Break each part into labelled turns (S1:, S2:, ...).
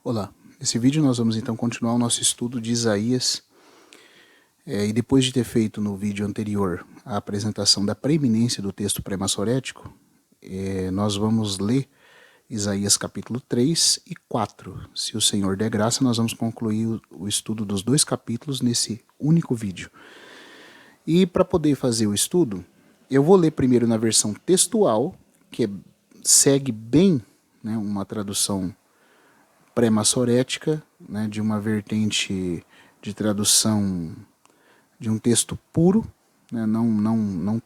S1: Olá, nesse vídeo nós vamos então continuar o nosso estudo de Isaías e depois de ter feito no vídeo anterior a apresentação da preeminência do texto pré-massorético, nós vamos ler Isaías capítulo 3 e 4. Se o Senhor der graça, nós vamos concluir o estudo dos dois capítulos nesse único vídeo. E para poder fazer o estudo, eu vou ler primeiro na versão textual, que segue bem, né, uma tradução pré-massorética, né, de uma vertente de tradução de um texto puro, né, não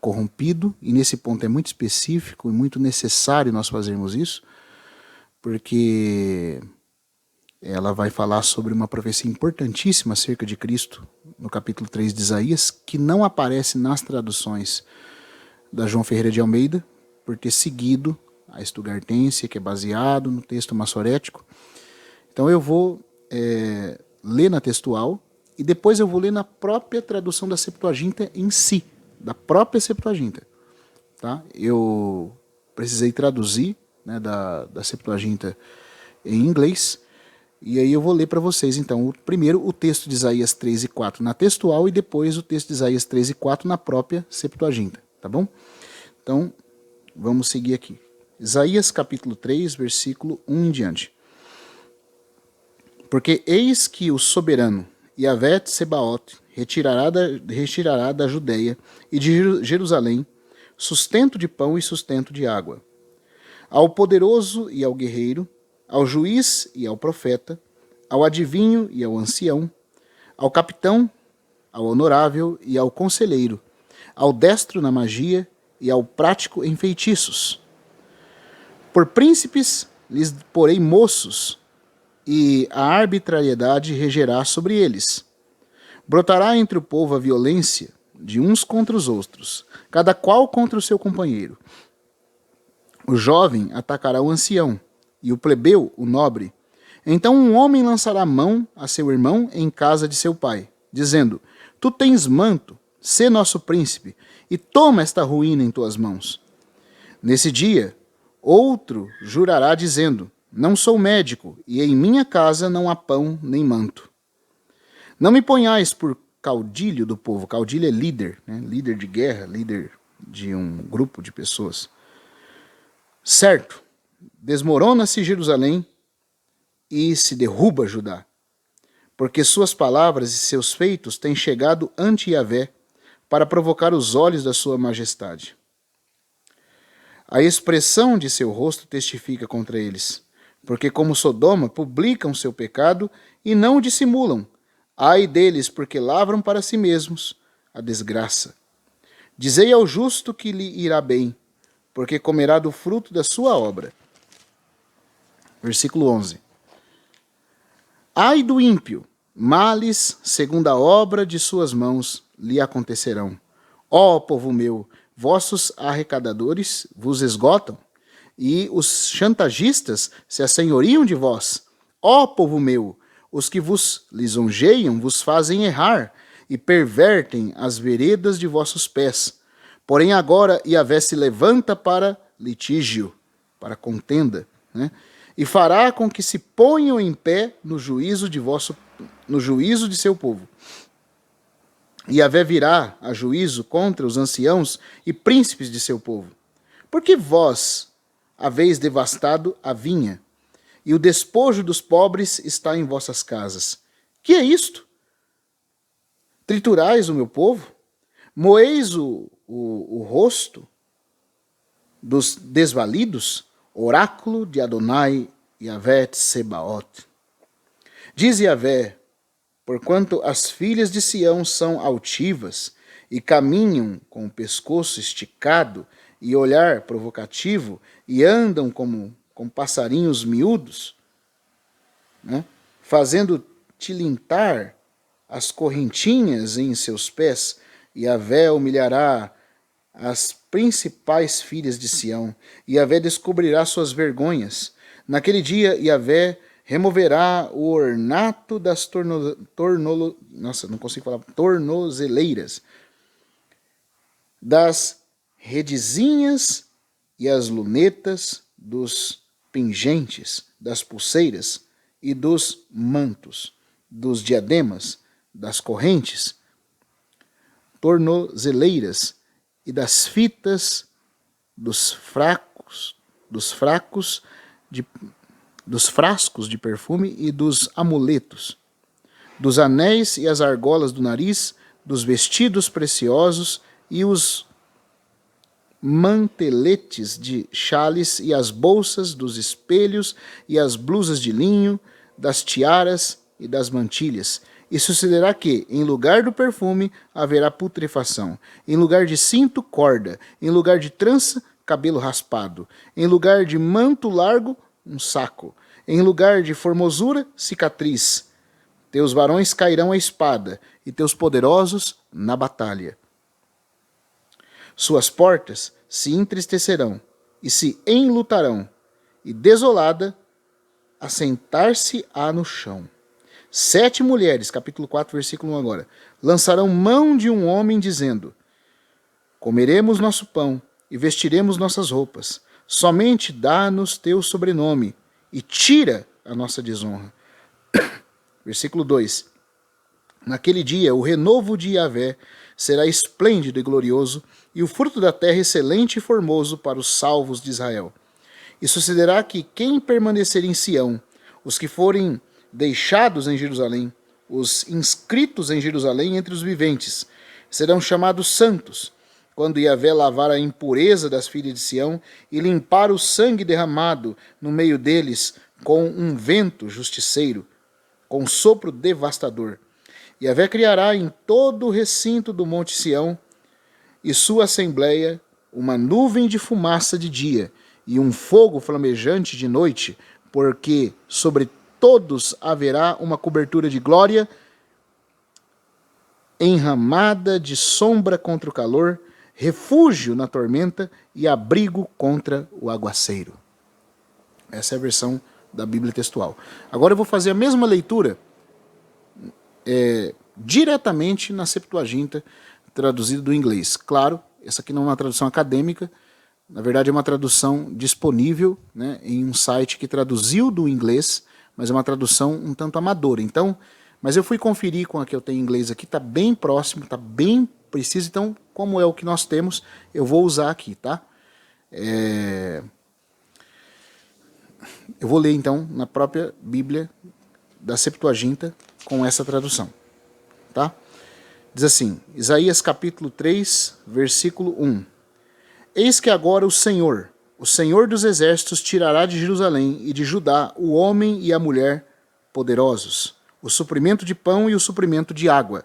S1: corrompido, e nesse ponto é muito específico e muito necessário nós fazermos isso, porque ela vai falar sobre uma profecia importantíssima acerca de Cristo, no capítulo 3 de Isaías, que não aparece nas traduções da João Ferreira de Almeida, por ter seguido a Estugartência, que é baseado no texto massorético. Então eu vou ler na textual e depois eu vou ler na própria tradução da Septuaginta em si, da própria Septuaginta. Tá? Eu precisei traduzir, né, da Septuaginta em inglês, e aí eu vou ler para vocês então primeiro o texto de Isaías 3 e 4 na textual e depois o texto de Isaías 3 e 4 na própria Septuaginta, tá bom? Então vamos seguir aqui. Isaías capítulo 3, versículo 1 em diante. Porque eis que o soberano, Yahvé Tsebaot, retirará da Judeia e de Jerusalém sustento de pão e sustento de água. Ao poderoso e ao guerreiro, ao juiz e ao profeta, ao adivinho e ao ancião, ao capitão, ao honorável e ao conselheiro, ao destro na magia e ao prático em feitiços. Por príncipes lhes porei moços, e a arbitrariedade regerá sobre eles. Brotará entre o povo a violência de uns contra os outros, cada qual contra o seu companheiro. O jovem atacará o ancião, e o plebeu o nobre. Então um homem lançará mão a seu irmão em casa de seu pai, dizendo: Tu tens manto, sê nosso príncipe, e toma esta ruína em tuas mãos. Nesse dia, outro jurará dizendo: Não sou médico, e em minha casa não há pão nem manto. Não me ponhais por caudilho do povo. Caudilho é líder, né? Líder de guerra, líder de um grupo de pessoas. Certo, desmorona-se Jerusalém e se derruba Judá, porque suas palavras e seus feitos têm chegado ante Yahvé para provocar os olhos da sua majestade. A expressão de seu rosto testifica contra eles, porque como Sodoma publicam seu pecado e não o dissimulam. Ai deles, porque lavram para si mesmos a desgraça. Dizei ao justo que lhe irá bem, porque comerá do fruto da sua obra. Versículo 11. Ai do ímpio, males segundo a obra de suas mãos lhe acontecerão. Ó povo meu, vossos arrecadadores vos esgotam, e os chantagistas se assenhoriam de vós. Ó povo meu, os que vos lisonjeiam vos fazem errar, e pervertem as veredas de vossos pés. Porém agora Yahvé se levanta para litígio, para contenda, né? E fará com que se ponham em pé no juízo de seu povo. Yahvé virá a juízo contra os anciãos e príncipes de seu povo. Porque vós haveis devastado a vinha, e o despojo dos pobres está em vossas casas. Que é isto? Triturais o meu povo? Moeis o rosto dos desvalidos? Oráculo de Adonai Yahvé Tsebaot. Diz Yahvé: porquanto as filhas de Sião são altivas e caminham com o pescoço esticado e olhar provocativo e andam como passarinhos miúdos, né, fazendo tilintar as correntinhas em seus pés, Yahvé humilhará as principais filhas de Sião, e Yahvé descobrirá suas vergonhas. Naquele dia, Yahvé removerá o ornato das tornozeleiras, das redezinhas e as lunetas dos pingentes, das pulseiras e dos mantos, dos diademas, das correntes, tornozeleiras e das fitas, dos frascos de perfume e dos amuletos, dos anéis e as argolas do nariz, dos vestidos preciosos e os manteletes de chales e as bolsas, dos espelhos e as blusas de linho, das tiaras e das mantilhas. E sucederá que, em lugar do perfume, haverá putrefação. Em lugar de cinto, corda. Em lugar de trança, cabelo raspado. Em lugar de manto largo, um saco. Em lugar de formosura, cicatriz. Teus varões cairão à espada, e teus poderosos na batalha. Suas portas se entristecerão, e se enlutarão, e desolada, assentar-se-á no chão. 7 mulheres, capítulo 4, versículo 1 agora, lançarão mão de um homem, dizendo: comeremos nosso pão, e vestiremos nossas roupas. Somente dá-nos teu sobrenome, e tira a nossa desonra. Versículo 2. Naquele dia, o renovo de Yahvé será esplêndido e glorioso, e o fruto da terra excelente e formoso para os salvos de Israel. E sucederá que quem permanecer em Sião, os que forem deixados em Jerusalém, os inscritos em Jerusalém entre os viventes, serão chamados santos, quando Yahvé lavar a impureza das filhas de Sião e limpar o sangue derramado no meio deles com um vento justiceiro, com sopro devastador. Yahvé criará em todo o recinto do monte Sião e sua assembleia uma nuvem de fumaça de dia e um fogo flamejante de noite, porque sobre todos haverá uma cobertura de glória, enramada de sombra contra o calor, refúgio na tormenta e abrigo contra o aguaceiro. Essa é a versão da Bíblia textual. Agora eu vou fazer a mesma leitura diretamente na Septuaginta, traduzida do inglês. Claro, essa aqui não é uma tradução acadêmica, na verdade é uma tradução disponível, né, em um site que traduziu do inglês, mas é uma tradução um tanto amadora. Então, mas eu fui conferir com a que eu tenho em inglês aqui, está bem próximo, está bem preciso, então, como é o que nós temos, eu vou usar aqui, tá? Eu vou ler, então, na própria Bíblia da Septuaginta, com essa tradução, tá? Diz assim, Isaías capítulo 3, versículo 1. Eis que agora o Senhor dos exércitos, tirará de Jerusalém e de Judá o homem e a mulher poderosos, o suprimento de pão e o suprimento de água.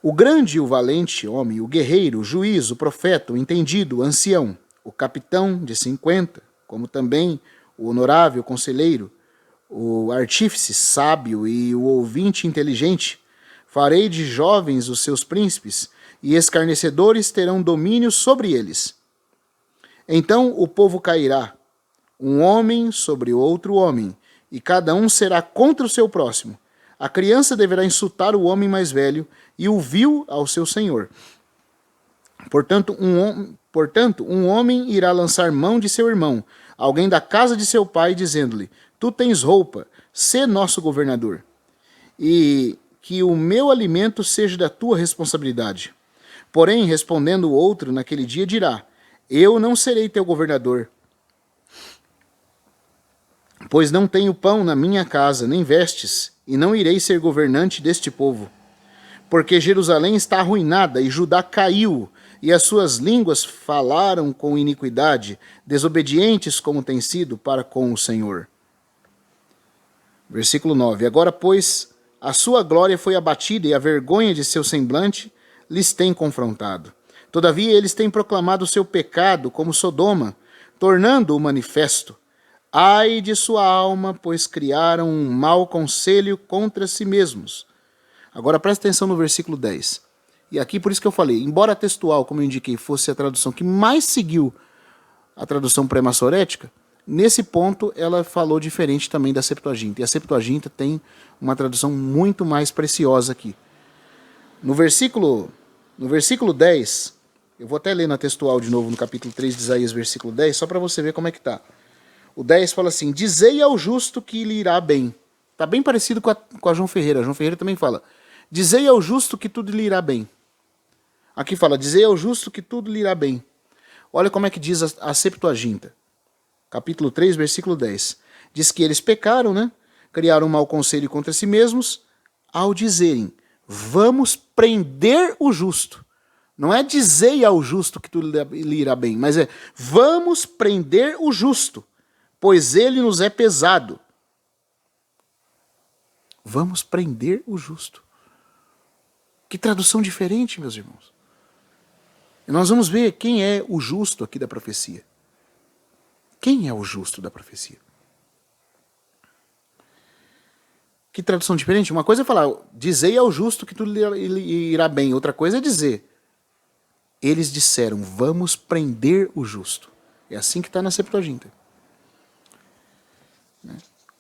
S1: O grande e o valente homem, o guerreiro, o juiz, o profeta, o entendido, o ancião, o capitão de 50, como também o honorável conselheiro, o artífice sábio e o ouvinte inteligente, farei de jovens os seus príncipes, e escarnecedores terão domínio sobre eles. Então o povo cairá, um homem sobre outro homem, e cada um será contra o seu próximo. A criança deverá insultar o homem mais velho, e o vil ao seu senhor. Portanto, um homem irá lançar mão de seu irmão, alguém da casa de seu pai, dizendo-lhe: tu tens roupa, sê nosso governador, e que o meu alimento seja da tua responsabilidade. Porém, respondendo o outro, naquele dia dirá: eu não serei teu governador, pois não tenho pão na minha casa, nem vestes, e não irei ser governante deste povo. Porque Jerusalém está arruinada, e Judá caiu, e as suas línguas falaram com iniquidade, desobedientes como têm sido para com o Senhor. Versículo 9. Agora, pois, a sua glória foi abatida, e a vergonha de seu semblante lhes tem confrontado. Todavia eles têm proclamado o seu pecado como Sodoma, tornando-o manifesto. Ai de sua alma, pois criaram um mau conselho contra si mesmos. Agora presta atenção no versículo 10. E aqui por isso que eu falei, embora a textual, como eu indiquei, fosse a tradução que mais seguiu a tradução pré-massorética, nesse ponto ela falou diferente também da Septuaginta. E a Septuaginta tem uma tradução muito mais preciosa aqui. No versículo 10, eu vou até ler na textual de novo, no capítulo 3 de Isaías, versículo 10, só para você ver como é que está. O 10 fala assim: dizei ao justo que lhe irá bem. Está bem parecido com a João Ferreira. A João Ferreira também fala: dizei ao justo que tudo lhe irá bem. Aqui fala: dizei ao justo que tudo lhe irá bem. Olha como é que diz a Septuaginta. Capítulo 3, versículo 10. Diz que eles pecaram, né? Criaram um mau conselho contra si mesmos, ao dizerem: vamos prender o justo. Não é dizei ao justo que tudo lhe irá bem, mas é vamos prender o justo, pois ele nos é pesado. Vamos prender o justo. Que tradução diferente, meus irmãos. E nós vamos ver quem é o justo aqui da profecia. Quem é o justo da profecia? Que tradução diferente? Uma coisa é falar, dizei ao justo que tudo lhe irá bem. Outra coisa é dizer, eles disseram, vamos prender o justo. É assim que está na Septuaginta.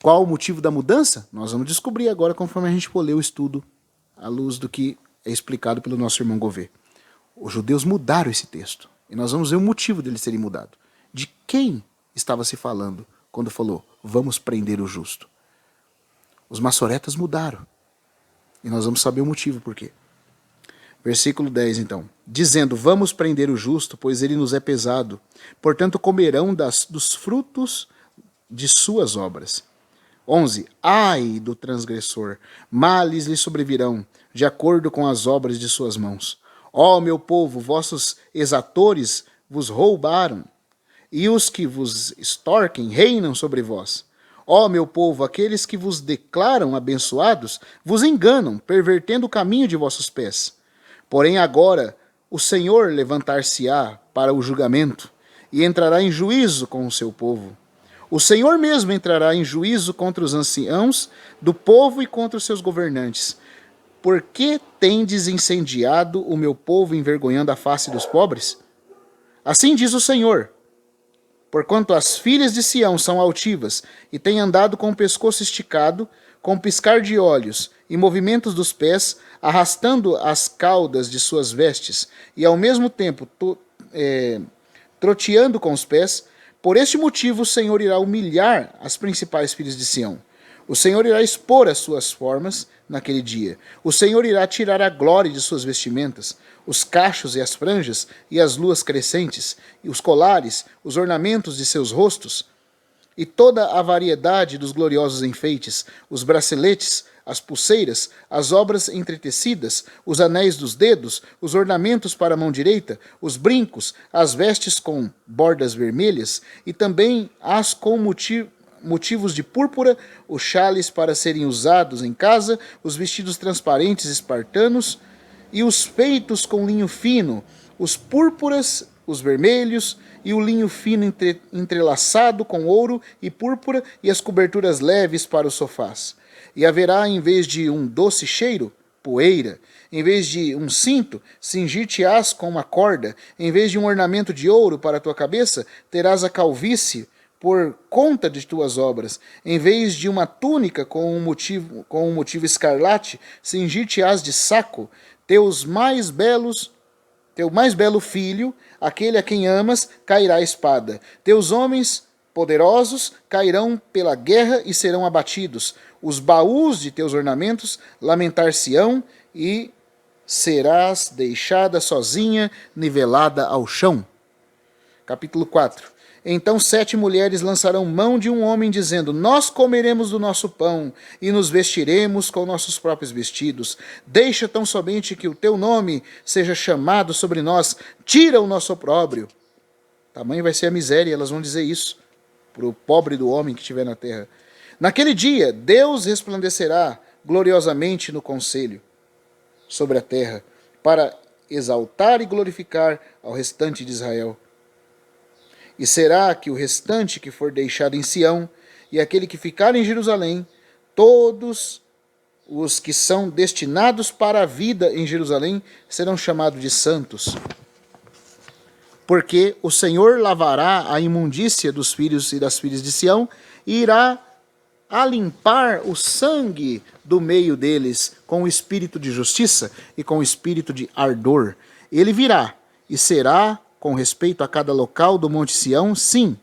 S1: Qual o motivo da mudança? Nós vamos descobrir agora conforme a gente for ler o estudo à luz do que é explicado pelo nosso irmão Gouveia. Os judeus mudaram esse texto. E nós vamos ver o motivo deles serem mudado. De quem estava se falando quando falou, vamos prender o justo? Os maçoretas mudaram. E nós vamos saber o motivo por quê. Versículo 10, então. Dizendo, vamos prender o justo, pois ele nos é pesado. Portanto, comerão dos frutos de suas obras. 11. Ai do transgressor, males lhe sobrevirão, de acordo com as obras de suas mãos. Ó meu povo, vossos exatores vos roubaram, e os que vos extorquem reinam sobre vós. Ó meu povo, aqueles que vos declaram abençoados, vos enganam, pervertendo o caminho de vossos pés. Porém agora o Senhor levantar-se-á para o julgamento, e entrará em juízo com o seu povo. O Senhor mesmo entrará em juízo contra os anciãos do povo e contra os seus governantes. Por que tendes incendiado o meu povo, envergonhando a face dos pobres? Assim diz o Senhor. Porquanto as filhas de Sião são altivas, e têm andado com o pescoço esticado, com piscar de olhos e movimentos dos pés, arrastando as caudas de suas vestes, e ao mesmo tempo troteando com os pés, por este motivo o Senhor irá humilhar as principais filhas de Sião. O Senhor irá expor as suas formas naquele dia. O Senhor irá tirar a glória de suas vestimentas, os cachos e as franjas, e as luas crescentes, e os colares, os ornamentos de seus rostos, e toda a variedade dos gloriosos enfeites, os braceletes, as pulseiras, as obras entretecidas, os anéis dos dedos, os ornamentos para a mão direita, os brincos, as vestes com bordas vermelhas, e também as com motivos de púrpura, os chales para serem usados em casa, os vestidos transparentes espartanos, e os feitos com linho fino, os púrpuras, os vermelhos, e o linho fino entrelaçado com ouro e púrpura, e as coberturas leves para os sofás. E haverá, em vez de um doce cheiro, poeira. Em vez de um cinto, cingir-te-ás com uma corda. Em vez de um ornamento de ouro para a tua cabeça, terás a calvície por conta de tuas obras. Em vez de uma túnica com um motivo escarlate, cingir-te-ás de saco. Teu mais belo filho, aquele a quem amas, cairá a espada. Teus homens poderosos cairão pela guerra e serão abatidos. Os baús de teus ornamentos lamentar-se-ão e serás deixada sozinha, nivelada ao chão. Capítulo 4. Então 7 mulheres lançarão mão de um homem, dizendo, nós comeremos do nosso pão e nos vestiremos com nossos próprios vestidos. Deixa tão somente que o teu nome seja chamado sobre nós. Tira o nosso opróbrio. Tamanho vai ser a miséria, elas vão dizer isso para o pobre do homem que estiver na terra. Naquele dia, Deus resplandecerá gloriosamente no conselho sobre a terra, para exaltar e glorificar ao restante de Israel. E será que o restante que for deixado em Sião, e aquele que ficar em Jerusalém, todos os que são destinados para a vida em Jerusalém, serão chamados de santos. Porque o Senhor lavará a imundícia dos filhos e das filhas de Sião, e irá a limpar o sangue do meio deles com o espírito de justiça e com o espírito de ardor. Ele virá e será com respeito a cada local do Monte Sião, sim,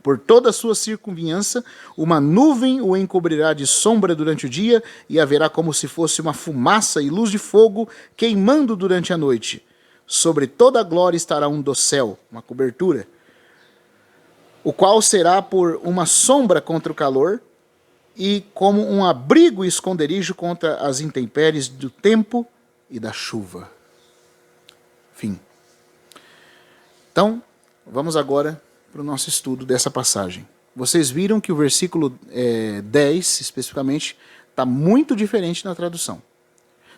S1: Por toda a sua circunviança, uma nuvem o encobrirá de sombra durante o dia, e haverá como se fosse uma fumaça e luz de fogo queimando durante a noite. Sobre toda a glória estará um dossel, uma cobertura, o qual será por uma sombra contra o calor, e como um abrigo e esconderijo contra as intempéries do tempo e da chuva. Fim. Então, vamos agora para o nosso estudo dessa passagem. Vocês viram que o versículo 10, especificamente, está muito diferente na tradução.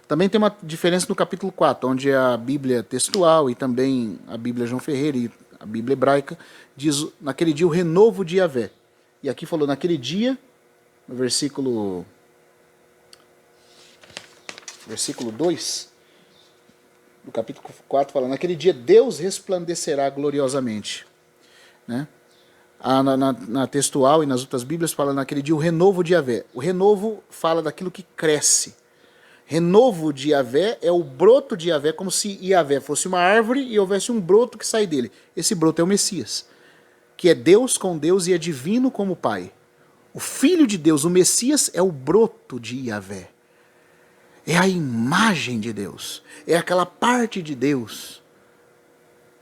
S1: Também tem uma diferença no capítulo 4, onde a Bíblia textual e também a Bíblia João Ferreira e a Bíblia hebraica diz naquele dia o renovo de Yahvé. E aqui falou naquele dia, no versículo 2 do capítulo 4, fala, naquele dia Deus resplandecerá gloriosamente. Né? Na textual e nas outras Bíblias fala naquele dia o renovo de Yahvé. O renovo fala daquilo que cresce. Renovo de Yahvé é o broto de Yahvé, como se Yahvé fosse uma árvore e houvesse um broto que sai dele. Esse broto é o Messias, que é Deus com Deus e é divino como Pai. O Filho de Deus, o Messias, é o broto de Yahvé. É a imagem de Deus. É aquela parte de Deus.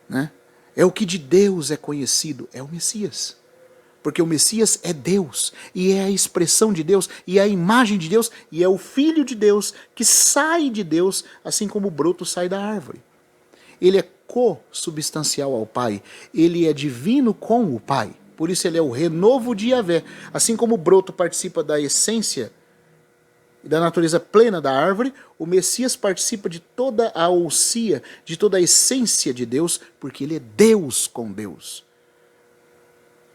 S1: Né? É o que de Deus é conhecido. É o Messias. Porque o Messias é Deus. E é a expressão de Deus. E é a imagem de Deus. E é o Filho de Deus que sai de Deus, assim como o broto sai da árvore. Ele é co-substancial ao Pai. Ele é divino com o Pai. Por isso ele é o renovo de Yahvé. Assim como o broto participa da essência e da natureza plena da árvore, o Messias participa de toda a ousia, de toda a essência de Deus, porque ele é Deus com Deus.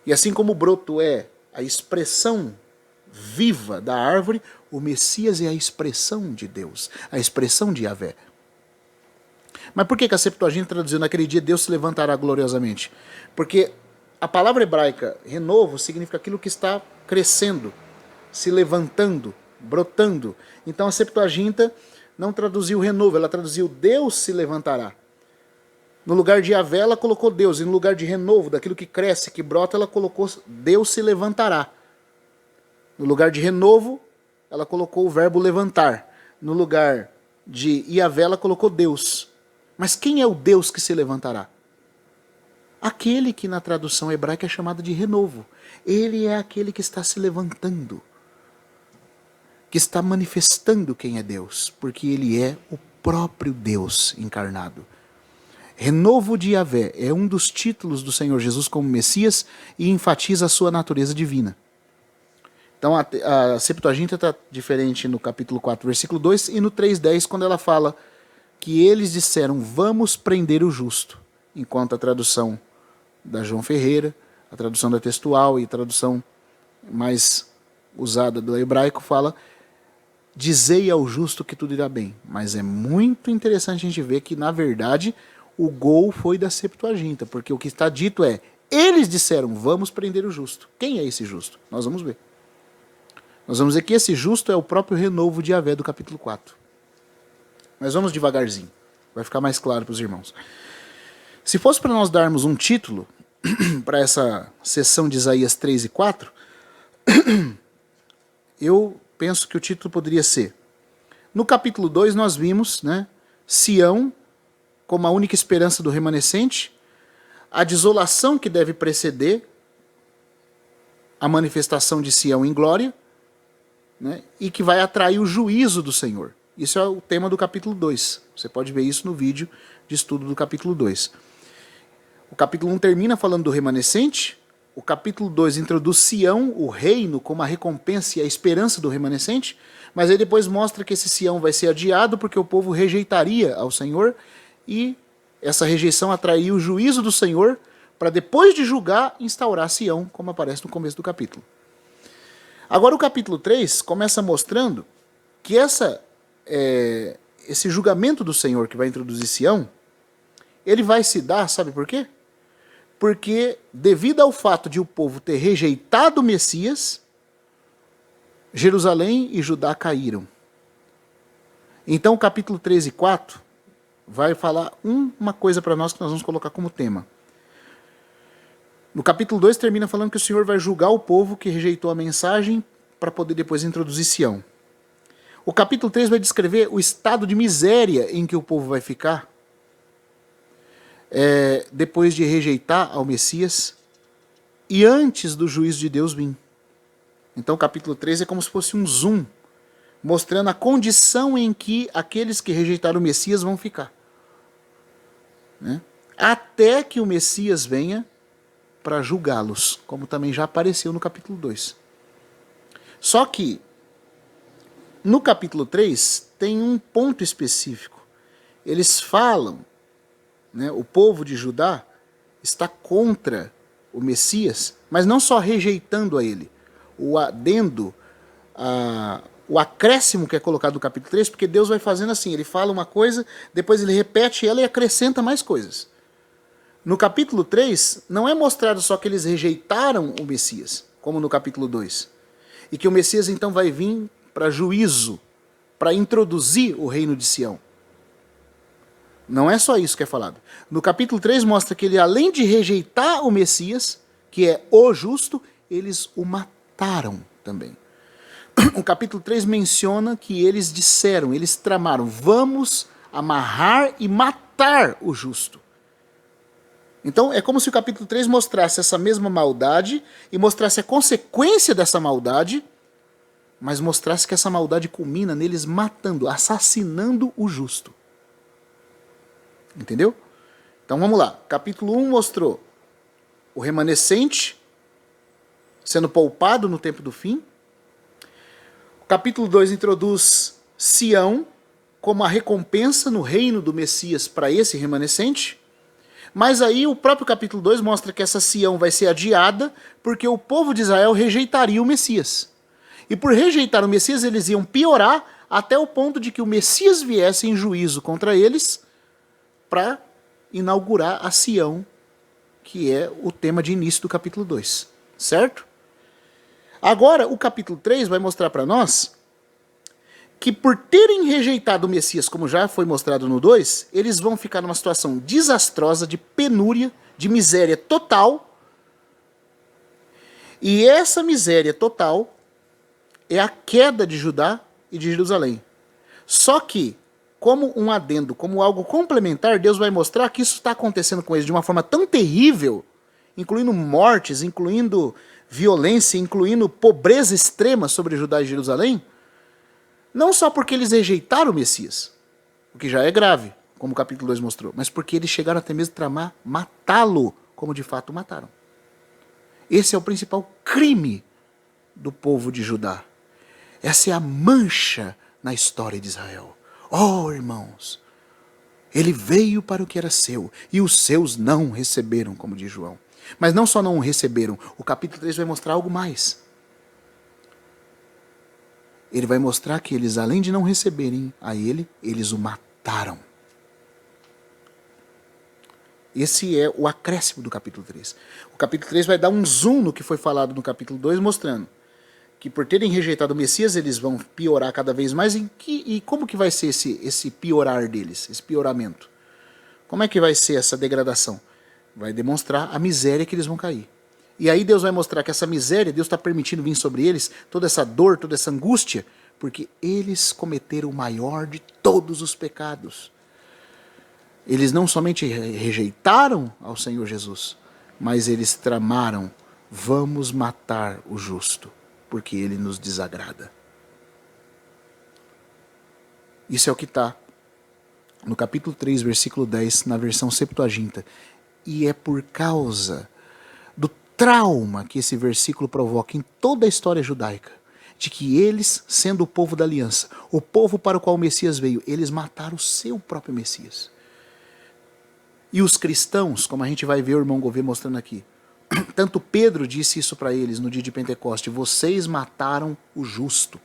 S1: E assim como o broto é a expressão viva da árvore, o Messias é a expressão de Deus, a expressão de Yahvé. Mas por que a Septuaginta traduziu naquele dia Deus se levantará gloriosamente? Porque a palavra hebraica renovo significa aquilo que está crescendo, se levantando, brotando. Então a Septuaginta não traduziu renovo, ela traduziu Deus se levantará. No lugar de Yahvé ela colocou Deus, e no lugar de renovo, daquilo que cresce, que brota, ela colocou Deus se levantará. No lugar de renovo, ela colocou o verbo levantar. No lugar de Yahvé ela colocou Deus. Mas quem é o Deus que se levantará? Aquele que na tradução hebraica é chamado de renovo. Ele é aquele que está se levantando, que está manifestando quem é Deus, porque ele é o próprio Deus encarnado. Renovo de Yahvé é um dos títulos do Senhor Jesus como Messias e enfatiza a sua natureza divina. Então a Septuaginta está diferente no capítulo 4, versículo 2, e no 3:10, quando ela fala que eles disseram, vamos prender o justo, enquanto a tradução da João Ferreira, a tradução da textual e a tradução mais usada do hebraico fala, dizei ao justo que tudo irá bem. Mas é muito interessante a gente ver que, na verdade, o gol foi da Septuaginta, porque o que está dito é, eles disseram, vamos prender o justo. Quem é esse justo? Nós vamos ver. Nós vamos ver que esse justo é o próprio renovo de Yahvé do capítulo 4. Mas vamos devagarzinho, vai ficar mais claro para os irmãos. Se fosse para nós darmos um título para essa sessão de Isaías 3 e 4, eu penso que o título poderia ser, no capítulo 2 nós vimos, né, Sião como a única esperança do remanescente, a desolação que deve preceder a manifestação de Sião em glória, né, e que vai atrair o juízo do Senhor. Isso é o tema do capítulo 2. Você pode ver isso no vídeo de estudo do capítulo 2. O capítulo 1 termina falando do remanescente. O capítulo 2 introduz Sião, o reino, como a recompensa e a esperança do remanescente. Mas aí depois mostra que esse Sião vai ser adiado porque o povo rejeitaria ao Senhor. E essa rejeição atraiu o juízo do Senhor para depois de julgar, instaurar Sião, como aparece no começo do capítulo. Agora o capítulo 3 começa mostrando que esse julgamento do Senhor que vai introduzir Sião, ele vai se dar, sabe por quê? Porque devido ao fato de o povo ter rejeitado o Messias, Jerusalém e Judá caíram. Então o capítulo 3 e 4 vai falar uma coisa para nós que nós vamos colocar como tema. No capítulo 2 termina falando que o Senhor vai julgar o povo que rejeitou a mensagem para poder depois introduzir Sião. O capítulo 3 vai descrever o estado de miséria em que o povo vai ficar depois de rejeitar ao Messias e antes do juízo de Deus vir. Então o capítulo 3 é como se fosse um zoom, mostrando a condição em que aqueles que rejeitaram o Messias vão ficar. Né? Até que o Messias venha para julgá-los, como também já apareceu no capítulo 2. Só que no capítulo 3 tem um ponto específico. Eles falam, né, o povo de Judá está contra o Messias, mas não só rejeitando a ele. O adendo, o acréscimo que é colocado no capítulo 3, porque Deus vai fazendo assim, ele fala uma coisa, depois ele repete ela e acrescenta mais coisas. No capítulo 3, não é mostrado só que eles rejeitaram o Messias, como no capítulo 2, e que o Messias então vai vir para juízo, para introduzir o reino de Sião. Não é só isso que é falado. No capítulo 3 mostra que ele, além de rejeitar o Messias, que é o justo, eles o mataram também. O capítulo 3 menciona que eles disseram, eles tramaram, vamos amarrar e matar o justo. Então é como se o capítulo 3 mostrasse essa mesma maldade e mostrasse a consequência dessa maldade, mas mostrasse que essa maldade culmina neles matando, assassinando o justo. Entendeu? Então vamos lá. Capítulo 1 mostrou o remanescente sendo poupado no tempo do fim. O capítulo 2 introduz Sião como a recompensa no reino do Messias para esse remanescente. Mas aí o próprio capítulo 2 mostra que essa Sião vai ser adiada porque o povo de Israel rejeitaria o Messias. E por rejeitar o Messias, eles iam piorar até o ponto de que o Messias viesse em juízo contra eles para inaugurar a Sião, que é o tema de início do capítulo 2. Certo? Agora, o capítulo 3 vai mostrar para nós que por terem rejeitado o Messias, como já foi mostrado no 2, eles vão ficar numa situação desastrosa, de penúria, de miséria total. E essa miséria total é a queda de Judá e de Jerusalém. Só que, como um adendo, como algo complementar, Deus vai mostrar que isso está acontecendo com eles de uma forma tão terrível, incluindo mortes, incluindo violência, incluindo pobreza extrema sobre Judá e Jerusalém, não só porque eles rejeitaram o Messias, o que já é grave, como o capítulo 2 mostrou, mas porque eles chegaram até mesmo a tramar matá-lo, como de fato mataram. Esse é o principal crime do povo de Judá. Essa é a mancha na história de Israel. Oh, irmãos, ele veio para o que era seu, e os seus não receberam, como diz João. Mas não só não o receberam, o capítulo 3 vai mostrar algo mais. Ele vai mostrar que eles, além de não receberem a ele, eles o mataram. Esse é o acréscimo do capítulo 3. O capítulo 3 vai dar um zoom no que foi falado no capítulo 2, mostrando que por terem rejeitado o Messias, eles vão piorar cada vez mais. E como que vai ser esse piorar deles, esse pioramento? Como é que vai ser essa degradação? Vai demonstrar a miséria que eles vão cair. E aí Deus vai mostrar que essa miséria, Deus está permitindo vir sobre eles, toda essa dor, toda essa angústia, porque eles cometeram o maior de todos os pecados. Eles não somente rejeitaram ao Senhor Jesus, mas eles tramaram, vamos matar o justo, porque ele nos desagrada. Isso é o que está no capítulo 3, versículo 10, na versão Septuaginta. E é por causa do trauma que esse versículo provoca em toda a história judaica, de que eles, sendo o povo da aliança, o povo para o qual o Messias veio, eles mataram o seu próprio Messias. E os cristãos, como a gente vai ver o irmão Gouveia mostrando aqui, tanto Pedro disse isso para eles no dia de Pentecoste: vocês mataram o justo,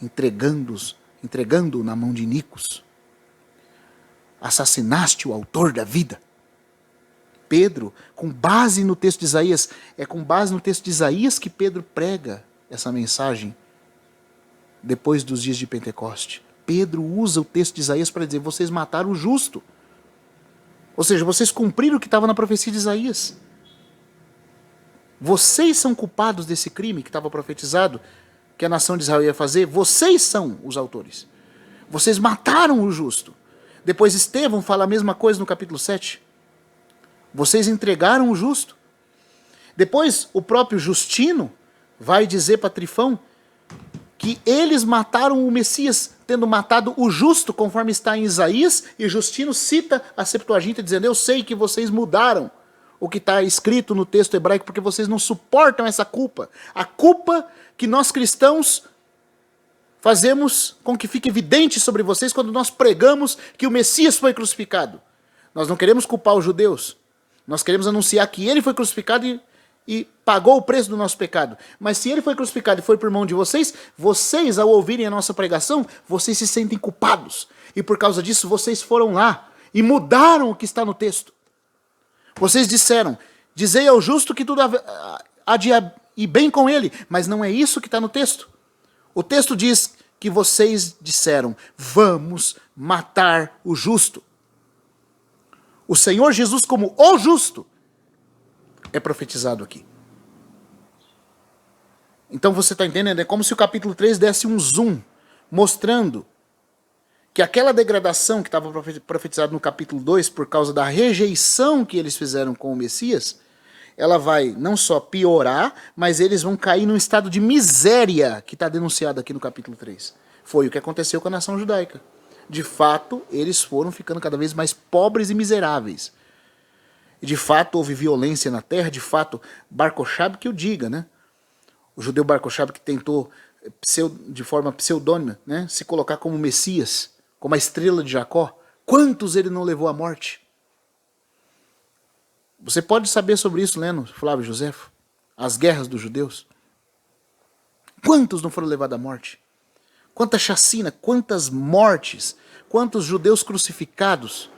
S1: entregando-o na mão de iníquos. Assassinaste o autor da vida. Pedro, com base no texto de Isaías, é com base no texto de Isaías que Pedro prega essa mensagem depois dos dias de Pentecoste. Pedro usa o texto de Isaías para dizer: vocês mataram o justo. Ou seja, vocês cumpriram o que estava na profecia de Isaías. Vocês são culpados desse crime que estava profetizado, que a nação de Israel ia fazer. Vocês são os autores. Vocês mataram o justo. Depois Estevão fala a mesma coisa no capítulo 7. Vocês entregaram o justo. Depois o próprio Justino vai dizer para Trifão que eles mataram o Messias, tendo matado o justo, conforme está em Isaías, e Justino cita a Septuaginta dizendo: eu sei que vocês mudaram o que está escrito no texto hebraico porque vocês não suportam essa culpa. A culpa que nós cristãos fazemos com que fique evidente sobre vocês quando nós pregamos que o Messias foi crucificado. Nós não queremos culpar os judeus. Nós queremos anunciar que ele foi crucificado e pagou o preço do nosso pecado. Mas se ele foi crucificado e foi por mão de vocês, vocês, ao ouvirem a nossa pregação, vocês se sentem culpados. E por causa disso, vocês foram lá e mudaram o que está no texto. Vocês disseram: dizei ao justo que tudo há de ir bem com ele. Mas não é isso que está no texto. O texto diz que vocês disseram: vamos matar o justo. O Senhor Jesus como o justo é profetizado aqui. Então você está entendendo? É como se o capítulo 3 desse um zoom, mostrando que aquela degradação que estava profetizada no capítulo 2, por causa da rejeição que eles fizeram com o Messias, ela vai não só piorar, mas eles vão cair num estado de miséria que está denunciado aqui no capítulo 3. Foi o que aconteceu com a nação judaica. De fato, eles foram ficando cada vez mais pobres e miseráveis. De fato, houve violência na terra. De fato, Bar Kokhba que o diga, né? O judeu Bar Kokhba que tentou, de forma pseudônima, né, se colocar como Messias, como a estrela de Jacó. Quantos ele não levou à morte? Você pode saber sobre isso lendo Flávio Josefo, as guerras dos judeus. Quantos não foram levados à morte? Quanta chacina, quantas mortes, quantos judeus crucificados,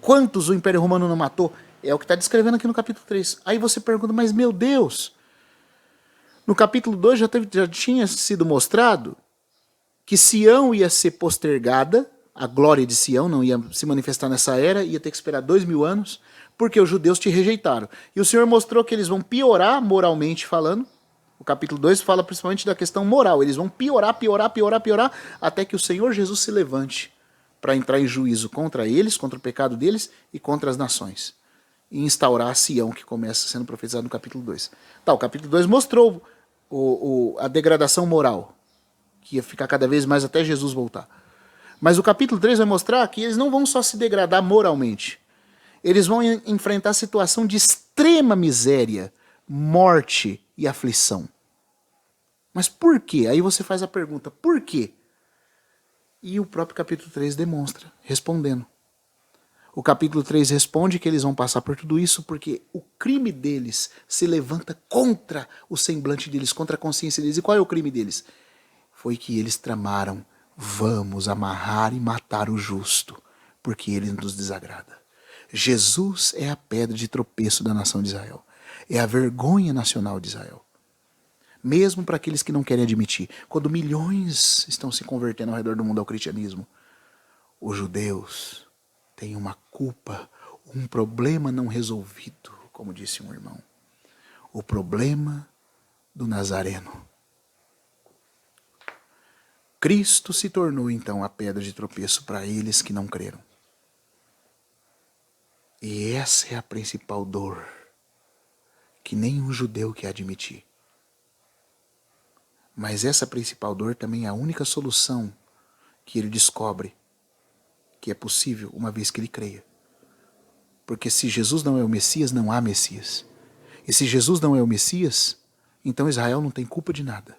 S1: quantos o Império Romano não matou? É o que está descrevendo aqui no capítulo 3. Aí você pergunta: mas meu Deus, no capítulo 2 já tinha sido mostrado que Sião ia ser postergada, a glória de Sião não ia se manifestar nessa era, ia ter que esperar 2000 anos, porque os judeus te rejeitaram. E o Senhor mostrou que eles vão piorar moralmente falando. O capítulo 2 fala principalmente da questão moral. Eles vão piorar, até que o Senhor Jesus se levante para entrar em juízo contra eles, contra o pecado deles e contra as nações. E instaurar a Sião, que começa sendo profetizado no capítulo 2. Tá, o capítulo 2 mostrou a degradação moral, que ia ficar cada vez mais até Jesus voltar. Mas o capítulo 3 vai mostrar que eles não vão só se degradar moralmente. Eles vão enfrentar situação de extrema miséria, morte e aflição. Mas por quê? Aí você faz a pergunta: por quê? E o próprio capítulo 3 demonstra, respondendo. O capítulo 3 responde que eles vão passar por tudo isso porque o crime deles se levanta contra o semblante deles, contra a consciência deles. E qual é o crime deles? Foi que eles tramaram: vamos amarrar e matar o justo, porque ele nos desagrada. Jesus é a pedra de tropeço da nação de Israel. É a vergonha nacional de Israel. Mesmo para aqueles que não querem admitir. Quando milhões estão se convertendo ao redor do mundo ao cristianismo, os judeus têm uma culpa, um problema não resolvido, como disse um irmão. O problema do Nazareno. Cristo se tornou então a pedra de tropeço para eles que não creram. E essa é a principal dor que nenhum judeu quer admitir. Mas essa principal dor também é a única solução que ele descobre que é possível uma vez que ele creia. Porque se Jesus não é o Messias, não há Messias. E se Jesus não é o Messias, então Israel não tem culpa de nada.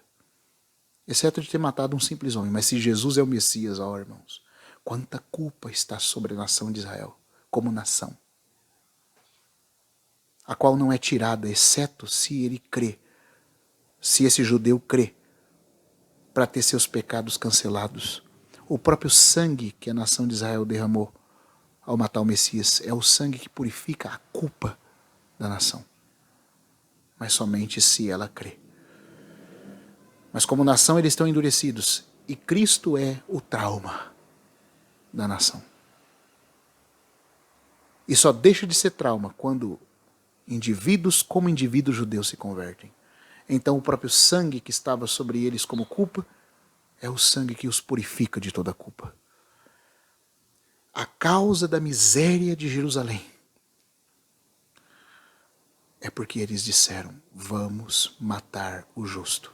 S1: Exceto de ter matado um simples homem. Mas se Jesus é o Messias, ó irmãos, quanta culpa está sobre a nação de Israel, como nação, a qual não é tirada, exceto se ele crê, se esse judeu crê, para ter seus pecados cancelados. O próprio sangue que a nação de Israel derramou ao matar o Messias é o sangue que purifica a culpa da nação. Mas somente se ela crê. Mas como nação eles estão endurecidos, e Cristo é o trauma da nação. E só deixa de ser trauma quando Indivíduos como indivíduos judeus se convertem. Então o próprio sangue que estava sobre eles como culpa é o sangue que os purifica de toda culpa. A causa da miséria de Jerusalém é porque eles disseram, vamos matar o justo.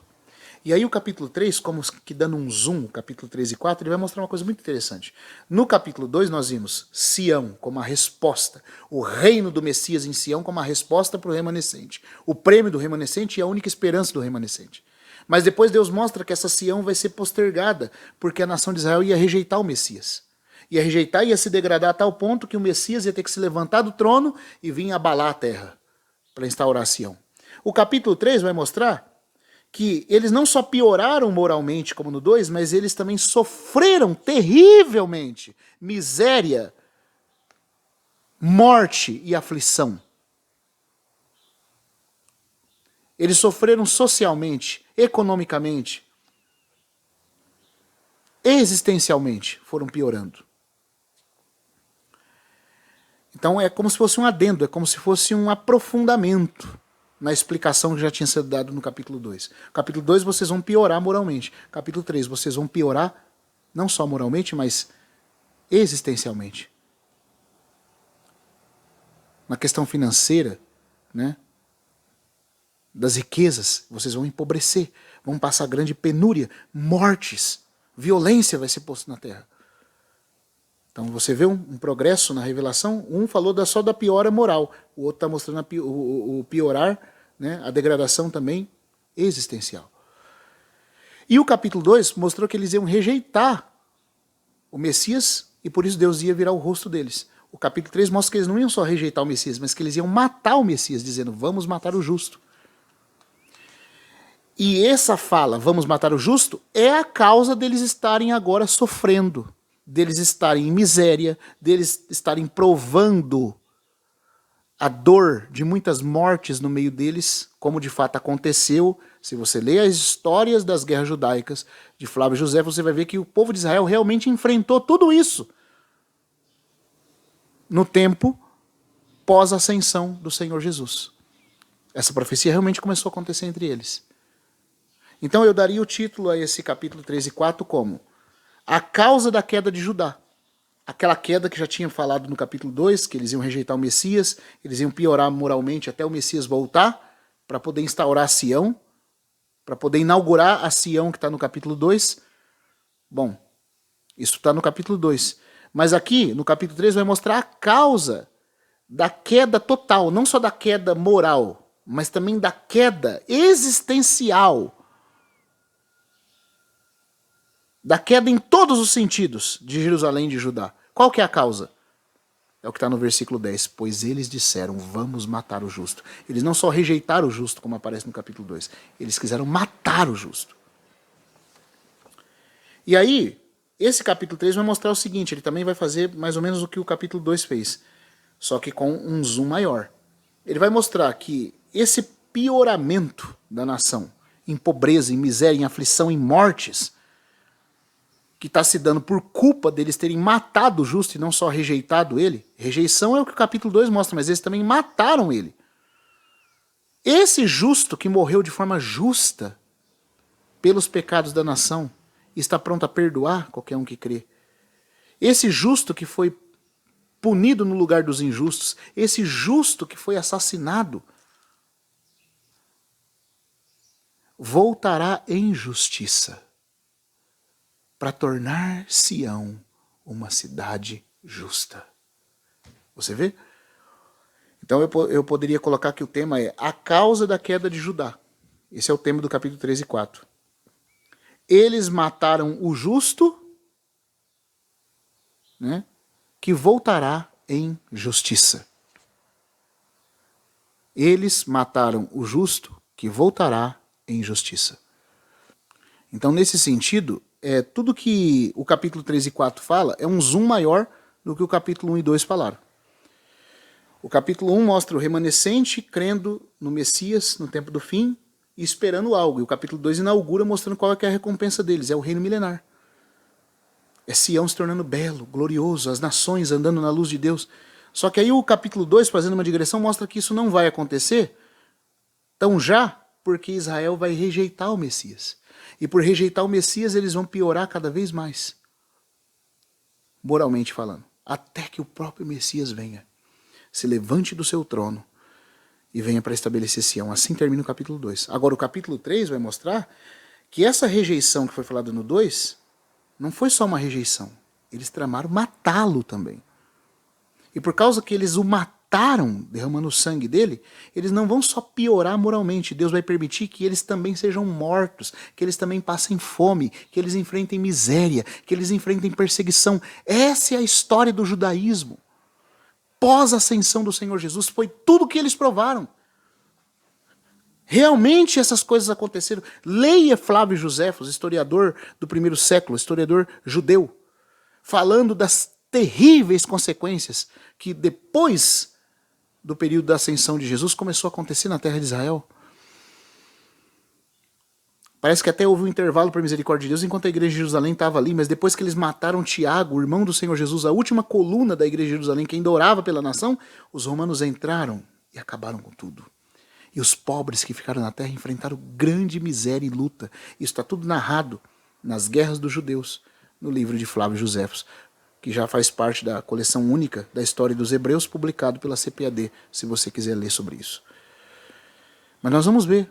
S1: E aí o capítulo 3, como que dando um zoom, capítulo 3 e 4, ele vai mostrar uma coisa muito interessante. No capítulo 2 nós vimos Sião como a resposta, o reino do Messias em Sião como a resposta para o remanescente. O prêmio do remanescente e a única esperança do remanescente. Mas depois Deus mostra que essa Sião vai ser postergada, porque a nação de Israel ia rejeitar o Messias. Ia rejeitar e ia se degradar a tal ponto que o Messias ia ter que se levantar do trono e vir abalar a terra para instaurar Sião. O capítulo 3 vai mostrar que eles não só pioraram moralmente, como no 2, mas eles também sofreram terrivelmente miséria, morte e aflição. Eles sofreram socialmente, economicamente, existencialmente, foram piorando. Então é como se fosse um adendo, é como se fosse um aprofundamento na explicação que já tinha sido dado no capítulo 2. Capítulo 2 vocês vão piorar moralmente. Capítulo 3 vocês vão piorar não só moralmente, mas existencialmente. Na questão financeira, né, das riquezas, vocês vão empobrecer, vão passar grande penúria, mortes, violência vai ser posta na terra. Então você vê um progresso na revelação, um falou só da piora moral, o outro está mostrando o piorar, né, a degradação também existencial. E o capítulo 2 mostrou que eles iam rejeitar o Messias e por isso Deus ia virar o rosto deles. O capítulo 3 mostra que eles não iam só rejeitar o Messias, mas que eles iam matar o Messias, dizendo, vamos matar o justo. E essa fala, vamos matar o justo, é a causa deles estarem agora sofrendo, deles estarem em miséria, deles estarem provando a dor de muitas mortes no meio deles, como de fato aconteceu. Se você lê as histórias das guerras judaicas de Flávio José, você vai ver que o povo de Israel realmente enfrentou tudo isso no tempo pós-ascensão do Senhor Jesus. Essa profecia realmente começou a acontecer entre eles. Então eu daria o título a esse capítulo 3 e 4 como a causa da queda de Judá. Aquela queda que já tinha falado no capítulo 2, que eles iam rejeitar o Messias, eles iam piorar moralmente até o Messias voltar, para poder instaurar a Sião, para poder inaugurar a Sião que está no capítulo 2. Bom, isso está no capítulo 2. Mas aqui, no capítulo 3, vai mostrar a causa da queda total, não só da queda moral, mas também da queda existencial, da queda em todos os sentidos de Jerusalém e de Judá. Qual que é a causa? É o que está no versículo 10. Pois eles disseram, vamos matar o justo. Eles não só rejeitaram o justo, como aparece no capítulo 2. Eles quiseram matar o justo. E aí, esse capítulo 3 vai mostrar o seguinte, ele também vai fazer mais ou menos o que o capítulo 2 fez, só que com um zoom maior. Ele vai mostrar que esse pioramento da nação, em pobreza, em miséria, em aflição, em mortes, que está se dando por culpa deles terem matado o justo e não só rejeitado ele. Rejeição é o que o capítulo 2 mostra, mas eles também mataram ele. Esse justo que morreu de forma justa pelos pecados da nação e está pronto a perdoar qualquer um que crê. Esse justo que foi punido no lugar dos injustos. Esse justo que foi assassinado voltará em justiça para tornar Sião uma cidade justa. Você vê? Então eu poderia colocar que o tema é a causa da queda de Judá. Esse é o tema do capítulo 3 e 4. Eles mataram o justo, né, que voltará em justiça. Eles mataram o justo que voltará em justiça. Então, nesse sentido, tudo que o capítulo 3 e 4 fala é um zoom maior do que o capítulo 1 e 2 falaram. O capítulo 1 mostra o remanescente crendo no Messias no tempo do fim e esperando algo. E o capítulo 2 inaugura mostrando qual é a recompensa deles. É o reino milenar. É Sião se tornando belo, glorioso, as nações andando na luz de Deus. Só que aí o capítulo 2, fazendo uma digressão, mostra que isso não vai acontecer tão já, porque Israel vai rejeitar o Messias. E por rejeitar o Messias, eles vão piorar cada vez mais, moralmente falando, até que o próprio Messias venha, se levante do seu trono e venha para estabelecer Sião. Assim termina o capítulo 2. Agora o capítulo 3 vai mostrar que essa rejeição que foi falada no 2 não foi só uma rejeição. Eles tramaram matá-lo também. E por causa que eles o mataram, derramando o sangue dele, eles não vão só piorar moralmente. Deus vai permitir que eles também sejam mortos, que eles também passem fome, que eles enfrentem miséria, que eles enfrentem perseguição. Essa é a história do judaísmo. Pós-ascensão do Senhor Jesus, foi tudo o que eles provaram. Realmente essas coisas aconteceram. Leia Flávio Joséfos, historiador do primeiro século, historiador judeu, falando das terríveis consequências que depois do período da ascensão de Jesus começou a acontecer na terra de Israel. Parece que até houve um intervalo para a misericórdia de Deus enquanto a igreja de Jerusalém estava ali, mas depois que eles mataram Tiago, o irmão do Senhor Jesus, a última coluna da igreja de Jerusalém, que ainda orava pela nação, os romanos entraram e acabaram com tudo. E os pobres que ficaram na terra enfrentaram grande miséria e luta. Isso está tudo narrado nas Guerras dos Judeus, no livro de Flávio Joséfos, que já faz parte da coleção única da história dos hebreus, publicado pela CPAD, se você quiser ler sobre isso. Mas nós vamos ver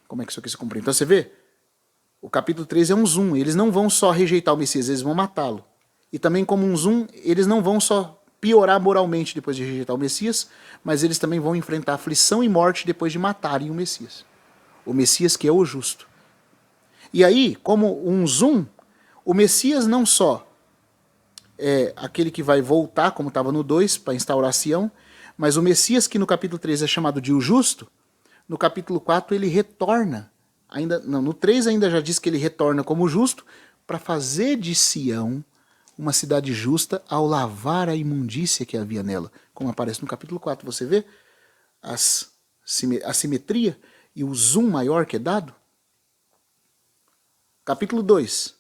S1: como é que isso aqui se cumpre. Então você vê, o capítulo 3 é um zoom. Eles não vão só rejeitar o Messias, eles vão matá-lo. E também como um zoom, eles não vão só piorar moralmente depois de rejeitar o Messias, mas eles também vão enfrentar aflição e morte depois de matarem o Messias. O Messias que é o justo. E aí, como um zoom, o Messias não só é aquele que vai voltar, como estava no 2, para instaurar Sião, mas o Messias que no capítulo 3 é chamado de o justo, no capítulo 4 ele retorna. No 3 ainda já diz que ele retorna como justo para fazer de Sião uma cidade justa ao lavar a imundícia que havia nela. Como aparece no capítulo 4, você vê a simetria e o zoom maior que é dado? Capítulo 2.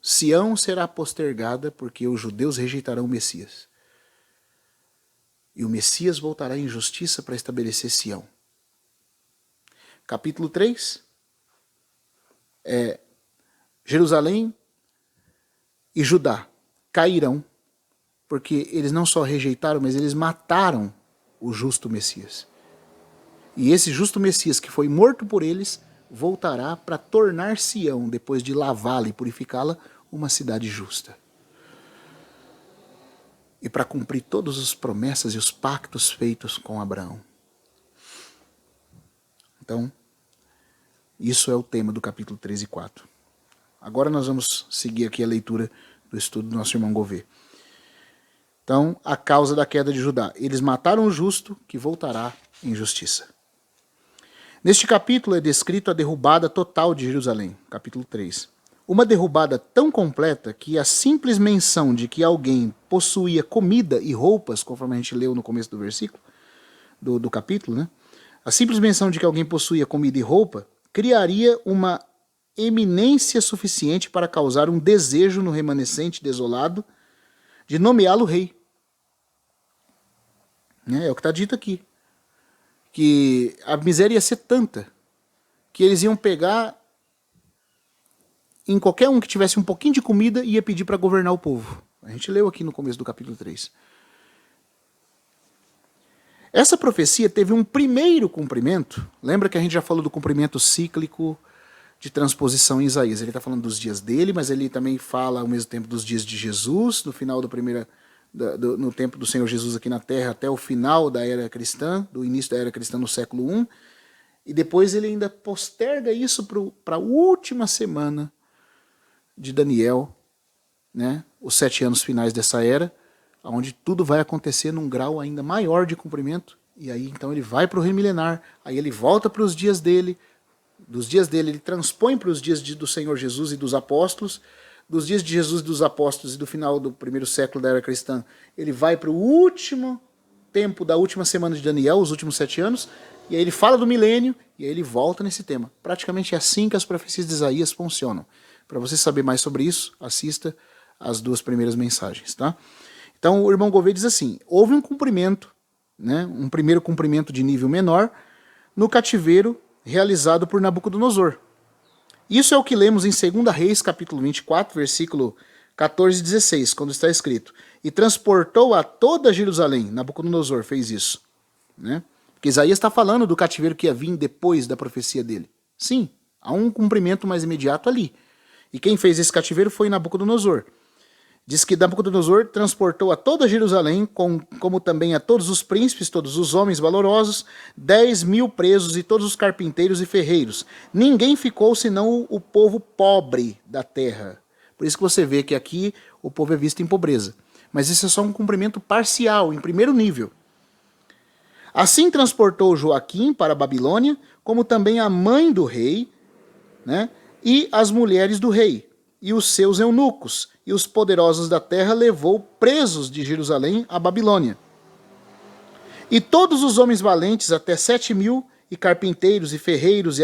S1: Sião será postergada porque os judeus rejeitarão o Messias. E o Messias voltará em justiça para estabelecer Sião. Capítulo 3. Jerusalém e Judá cairão, porque eles não só rejeitaram, mas eles mataram o justo Messias. E esse justo Messias que foi morto por eles, voltará para tornar Sião, depois de lavá-la e purificá-la, uma cidade justa. E para cumprir todas as promessas e os pactos feitos com Abraão. Então, isso é o tema do capítulo 3 e 4. Agora nós vamos seguir aqui a leitura do estudo do nosso irmão Gouveia. Então, a causa da queda de Judá. Eles mataram o justo, que voltará em justiça. Neste capítulo é descrito a derrubada total de Jerusalém, capítulo 3. Uma derrubada tão completa que a simples menção de que alguém possuía comida e roupas, conforme a gente leu no começo do versículo, do capítulo, né? A simples menção de que alguém possuía comida e roupa criaria uma eminência suficiente para causar um desejo no remanescente desolado de nomeá-lo rei. É o que está dito aqui. Que a miséria ia ser tanta que eles iam pegar em qualquer um que tivesse um pouquinho de comida e ia pedir para governar o povo. A gente leu aqui no começo do capítulo 3. Essa profecia teve um primeiro cumprimento. Lembra que a gente já falou do cumprimento cíclico de transposição em Isaías? Ele está falando dos dias dele, mas ele também fala ao mesmo tempo dos dias de Jesus, no final no tempo do Senhor Jesus aqui na Terra, até o final da era cristã, do início da era cristã no século I, e depois ele ainda posterga isso para a última semana de Daniel, né? Os 7 anos finais dessa era, onde tudo vai acontecer num grau ainda maior de cumprimento, e aí então ele vai para o reino milenar, aí ele volta para os dias dele, dos dias dele ele transpõe para os dias do Senhor Jesus e dos apóstolos, dos dias de Jesus e dos apóstolos e do final do primeiro século da era cristã, ele vai para o último tempo da última semana de Daniel, os últimos 7 anos, e aí ele fala do milênio, e aí ele volta nesse tema. Praticamente é assim que as profecias de Isaías funcionam. Para você saber mais sobre isso, assista as 2 primeiras mensagens, tá? Então o irmão Gouveia diz assim, houve um cumprimento, né, um primeiro cumprimento de nível menor no cativeiro realizado por Nabucodonosor. Isso é o que lemos em 2 Reis, capítulo 24, versículo 14 e 16, quando está escrito, e transportou a toda Jerusalém. Nabucodonosor fez isso, né? Porque Isaías está falando do cativeiro que ia vir depois da profecia dele. Sim, há um cumprimento mais imediato ali. E quem fez esse cativeiro foi Nabucodonosor. Diz que Nabucodonosor transportou a toda Jerusalém, como também a todos os príncipes, todos os homens valorosos, 10.000 presos e todos os carpinteiros e ferreiros. Ninguém ficou senão o povo pobre da terra. Por isso que você vê que aqui o povo é visto em pobreza. Mas isso é só um cumprimento parcial, em primeiro nível. Assim transportou Joaquim para a Babilônia, como também a mãe do rei, né, e as mulheres do rei, e os seus eunucos, e os poderosos da terra levou presos de Jerusalém à Babilônia. E todos os homens valentes, até 7.000, e carpinteiros e ferreiros,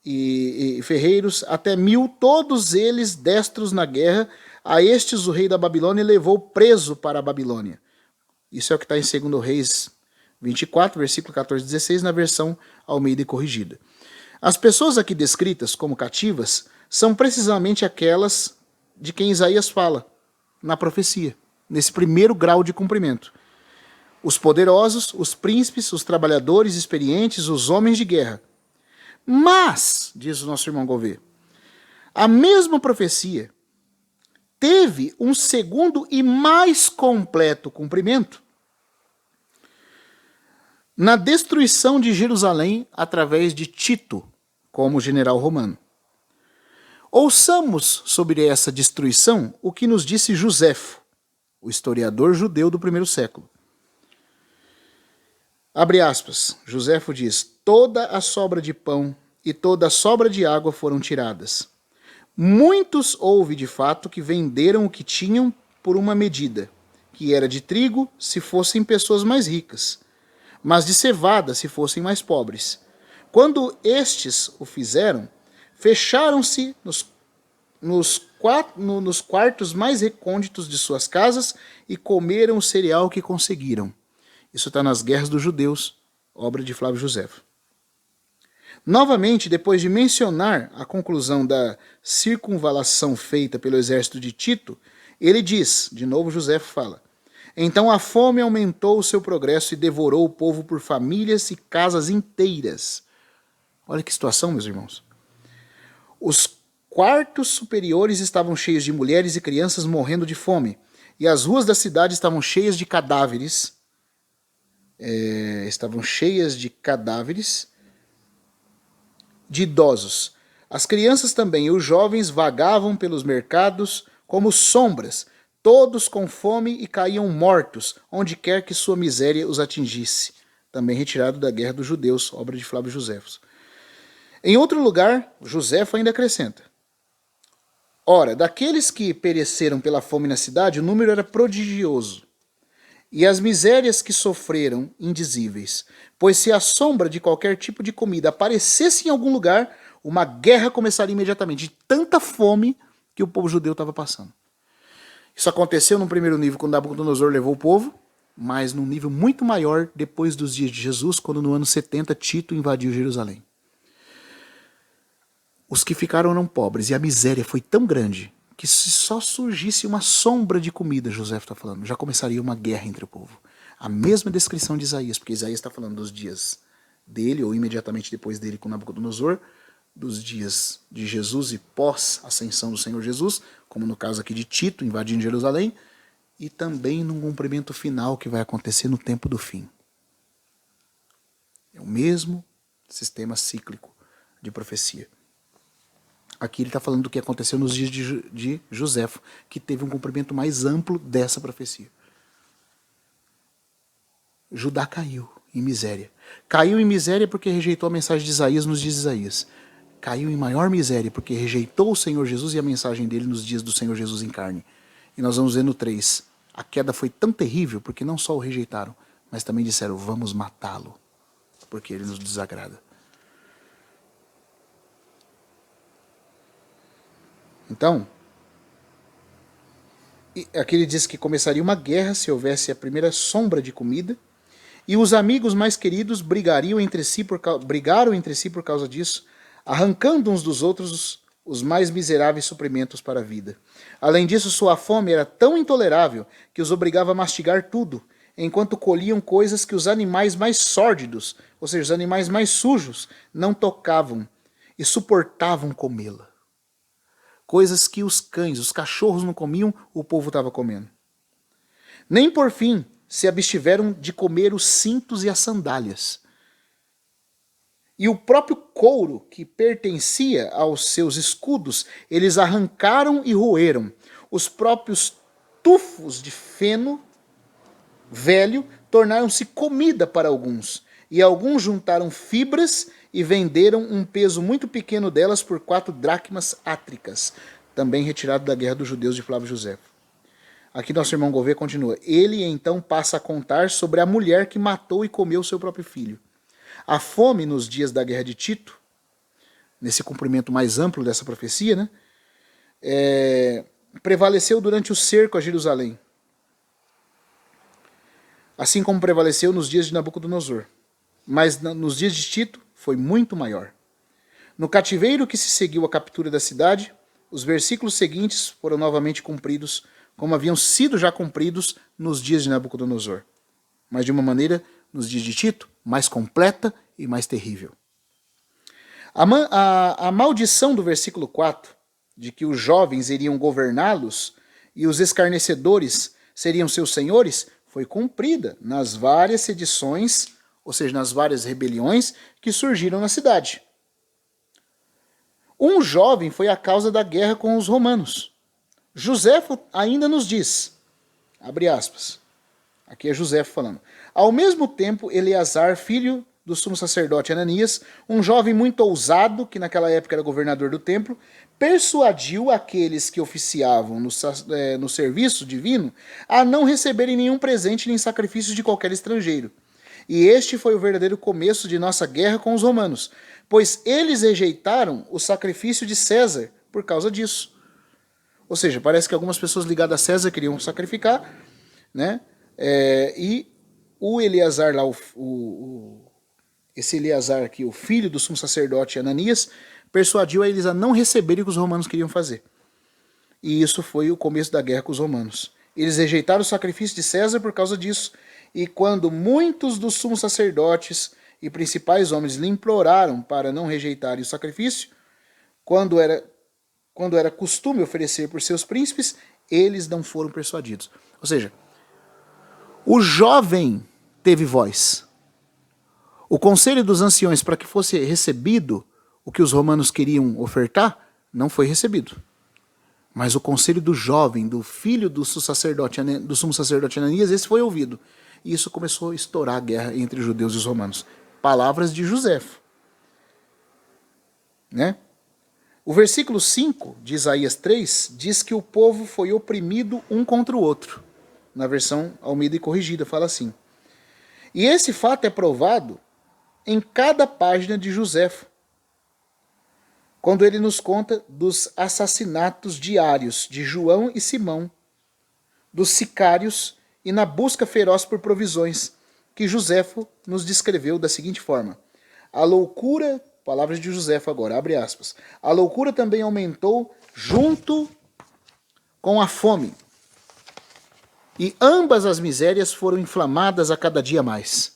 S1: e ferreiros até 1.000, todos eles destros na guerra, a estes o rei da Babilônia levou preso para a Babilônia. Isso é o que está em 2 Reis 24, versículo 14 e 16, na versão Almeida e Corrigida. As pessoas aqui descritas como cativas são precisamente aquelas de quem Isaías fala na profecia, nesse primeiro grau de cumprimento. Os poderosos, os príncipes, os trabalhadores experientes, os homens de guerra. Mas, diz o nosso irmão Gouveia, a mesma profecia teve um segundo e mais completo cumprimento na destruição de Jerusalém através de Tito, como general romano. Ouçamos sobre essa destruição o que nos disse Joséfo, o historiador judeu do primeiro século. Abre aspas, Joséfo diz, toda a sobra de pão e toda a sobra de água foram tiradas. Muitos houve de fato que venderam o que tinham por uma medida, que era de trigo se fossem pessoas mais ricas, mas de cevada se fossem mais pobres. Quando estes o fizeram, fecharam-se nos quartos mais recônditos de suas casas e comeram o cereal que conseguiram. Isso está nas Guerras dos Judeus, obra de Flávio Joséfo. Novamente, depois de mencionar a conclusão da circunvalação feita pelo exército de Tito, ele diz, de novo Joséfo fala, então a fome aumentou o seu progresso e devorou o povo por famílias e casas inteiras. Olha que situação, meus irmãos. Os quartos superiores estavam cheios de mulheres e crianças morrendo de fome, e as ruas da cidade estavam cheias de cadáveres. De idosos. As crianças também e os jovens vagavam pelos mercados como sombras, todos com fome e caíam mortos, onde quer que sua miséria os atingisse. Também retirado da Guerra dos Judeus, obra de Flávio Joséfo. Em outro lugar, Joséfo ainda acrescenta, ora, daqueles que pereceram pela fome na cidade, o número era prodigioso, e as misérias que sofreram indizíveis, pois se a sombra de qualquer tipo de comida aparecesse em algum lugar, uma guerra começaria imediatamente, de tanta fome que o povo judeu estava passando. Isso aconteceu no primeiro nível, quando Nabucodonosor levou o povo, mas num nível muito maior depois dos dias de Jesus, quando no ano 70 Tito invadiu Jerusalém. Os que ficaram eram pobres, e a miséria foi tão grande que se só surgisse uma sombra de comida, José está falando, já começaria uma guerra entre o povo. A mesma descrição de Isaías, porque Isaías está falando dos dias dele, ou imediatamente depois dele com Nabucodonosor, dos dias de Jesus e pós-ascensão do Senhor Jesus, como no caso aqui de Tito, invadindo Jerusalém, e também num cumprimento final que vai acontecer no tempo do fim. É o mesmo sistema cíclico de profecia. Aqui ele está falando do que aconteceu nos dias de Joséfo, que teve um cumprimento mais amplo dessa profecia. Judá caiu em miséria. Caiu em miséria porque rejeitou a mensagem de Isaías nos dias de Isaías. Caiu em maior miséria porque rejeitou o Senhor Jesus e a mensagem dele nos dias do Senhor Jesus em carne. E nós vamos ver no 3. A queda foi tão terrível porque não só o rejeitaram, mas também disseram, vamos matá-lo, porque ele nos desagrada. Então, E aqui ele diz que começaria uma guerra se houvesse a primeira sombra de comida, e os amigos mais queridos brigaram entre si por causa disso, arrancando uns dos outros os mais miseráveis suprimentos para a vida. Além disso, sua fome era tão intolerável que os obrigava a mastigar tudo, enquanto colhiam coisas que os animais mais sórdidos, ou seja, os animais mais sujos, não tocavam e suportavam comê-la. Coisas que os cães, os cachorros não comiam, o povo estava comendo. Nem por fim se abstiveram de comer os cintos e as sandálias. E o próprio couro que pertencia aos seus escudos, eles arrancaram e roeram. Os próprios tufos de feno velho tornaram-se comida para alguns. E alguns juntaram fibras e venderam um peso muito pequeno delas por 4 dracmas átricas, também retirado da guerra dos judeus de Flávio Josefo. Aqui nosso irmão Gouveia continua. Ele então passa a contar sobre a mulher que matou e comeu seu próprio filho. A fome nos dias da guerra de Tito, nesse cumprimento mais amplo dessa profecia, né, prevaleceu durante o cerco a Jerusalém, assim como prevaleceu nos dias de Nabucodonosor. Mas nos dias de Tito foi muito maior. No cativeiro que se seguiu à captura da cidade, os versículos seguintes foram novamente cumpridos, como haviam sido já cumpridos nos dias de Nabucodonosor. Mas de uma maneira, nos dias de Tito, mais completa e mais terrível. A maldição do versículo 4, de que os jovens iriam governá-los e os escarnecedores seriam seus senhores, foi cumprida nas várias sedições, ou seja, nas várias rebeliões que surgiram na cidade. Um jovem foi a causa da guerra com os romanos. Joséfo ainda nos diz, abre aspas, aqui é Joséfo falando, ao mesmo tempo Eleazar, filho do sumo sacerdote Ananias, um jovem muito ousado, que naquela época era governador do templo, persuadiu aqueles que oficiavam no serviço divino a não receberem nenhum presente nem sacrifício de qualquer estrangeiro. E este foi o verdadeiro começo de nossa guerra com os romanos, pois eles rejeitaram o sacrifício de César por causa disso. Ou seja, parece que algumas pessoas ligadas a César queriam sacrificar, né? E o Eleazar lá, esse Eleazar aqui, o filho do sumo sacerdote Ananias, persuadiu a eles a não receberem o que os romanos queriam fazer. E isso foi o começo da guerra com os romanos. Eles rejeitaram o sacrifício de César por causa disso, e quando muitos dos sumos sacerdotes e principais homens lhe imploraram para não rejeitarem o sacrifício, quando era costume oferecer por seus príncipes, eles não foram persuadidos. Ou seja, o jovem teve voz. O conselho dos anciões para que fosse recebido o que os romanos queriam ofertar, não foi recebido. Mas o conselho do jovem, do filho do sumo sacerdote Ananias, esse foi ouvido. E isso começou a estourar a guerra entre os judeus e os romanos. Palavras de Joséfo. Né? O versículo 5 de Isaías 3 diz que o povo foi oprimido um contra o outro. Na versão Almeida e Corrigida fala assim. E esse fato é provado em cada página de Joséfo, quando ele nos conta dos assassinatos diários de João e Simão, dos sicários e na busca feroz por provisões, que Joséfo nos descreveu da seguinte forma. A loucura, palavras de Joséfo agora, abre aspas, a loucura também aumentou junto com a fome, e ambas as misérias foram inflamadas a cada dia mais.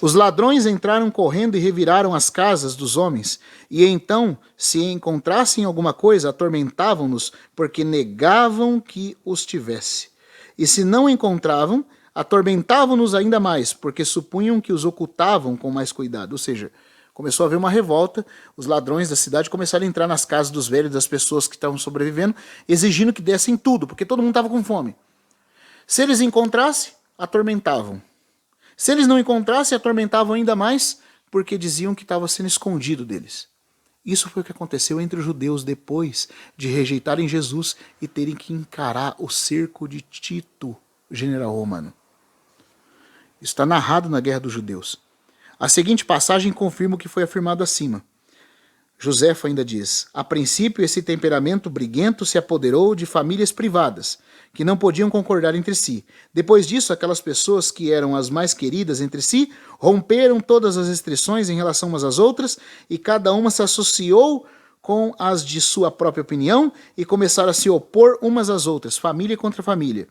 S1: Os ladrões entraram correndo e reviraram as casas dos homens, e então, se encontrassem alguma coisa, atormentavam-nos, porque negavam que os tivesse. E se não encontravam, atormentavam-nos ainda mais, porque supunham que os ocultavam com mais cuidado. Ou seja, começou a haver uma revolta, os ladrões da cidade começaram a entrar nas casas dos velhos, das pessoas que estavam sobrevivendo, exigindo que dessem tudo, porque todo mundo estava com fome. Se eles encontrassem, atormentavam. Se eles não encontrassem, atormentavam ainda mais, porque diziam que estava sendo escondido deles. Isso foi o que aconteceu entre os judeus depois de rejeitarem Jesus e terem que encarar o cerco de Tito, general romano. Isso está narrado na Guerra dos Judeus. A seguinte passagem confirma o que foi afirmado acima. Joséfo ainda diz: a princípio esse temperamento briguento se apoderou de famílias privadas, que não podiam concordar entre si. Depois disso, aquelas pessoas que eram as mais queridas entre si romperam todas as restrições em relação umas às outras e cada uma se associou com as de sua própria opinião e começaram a se opor umas às outras, família contra família.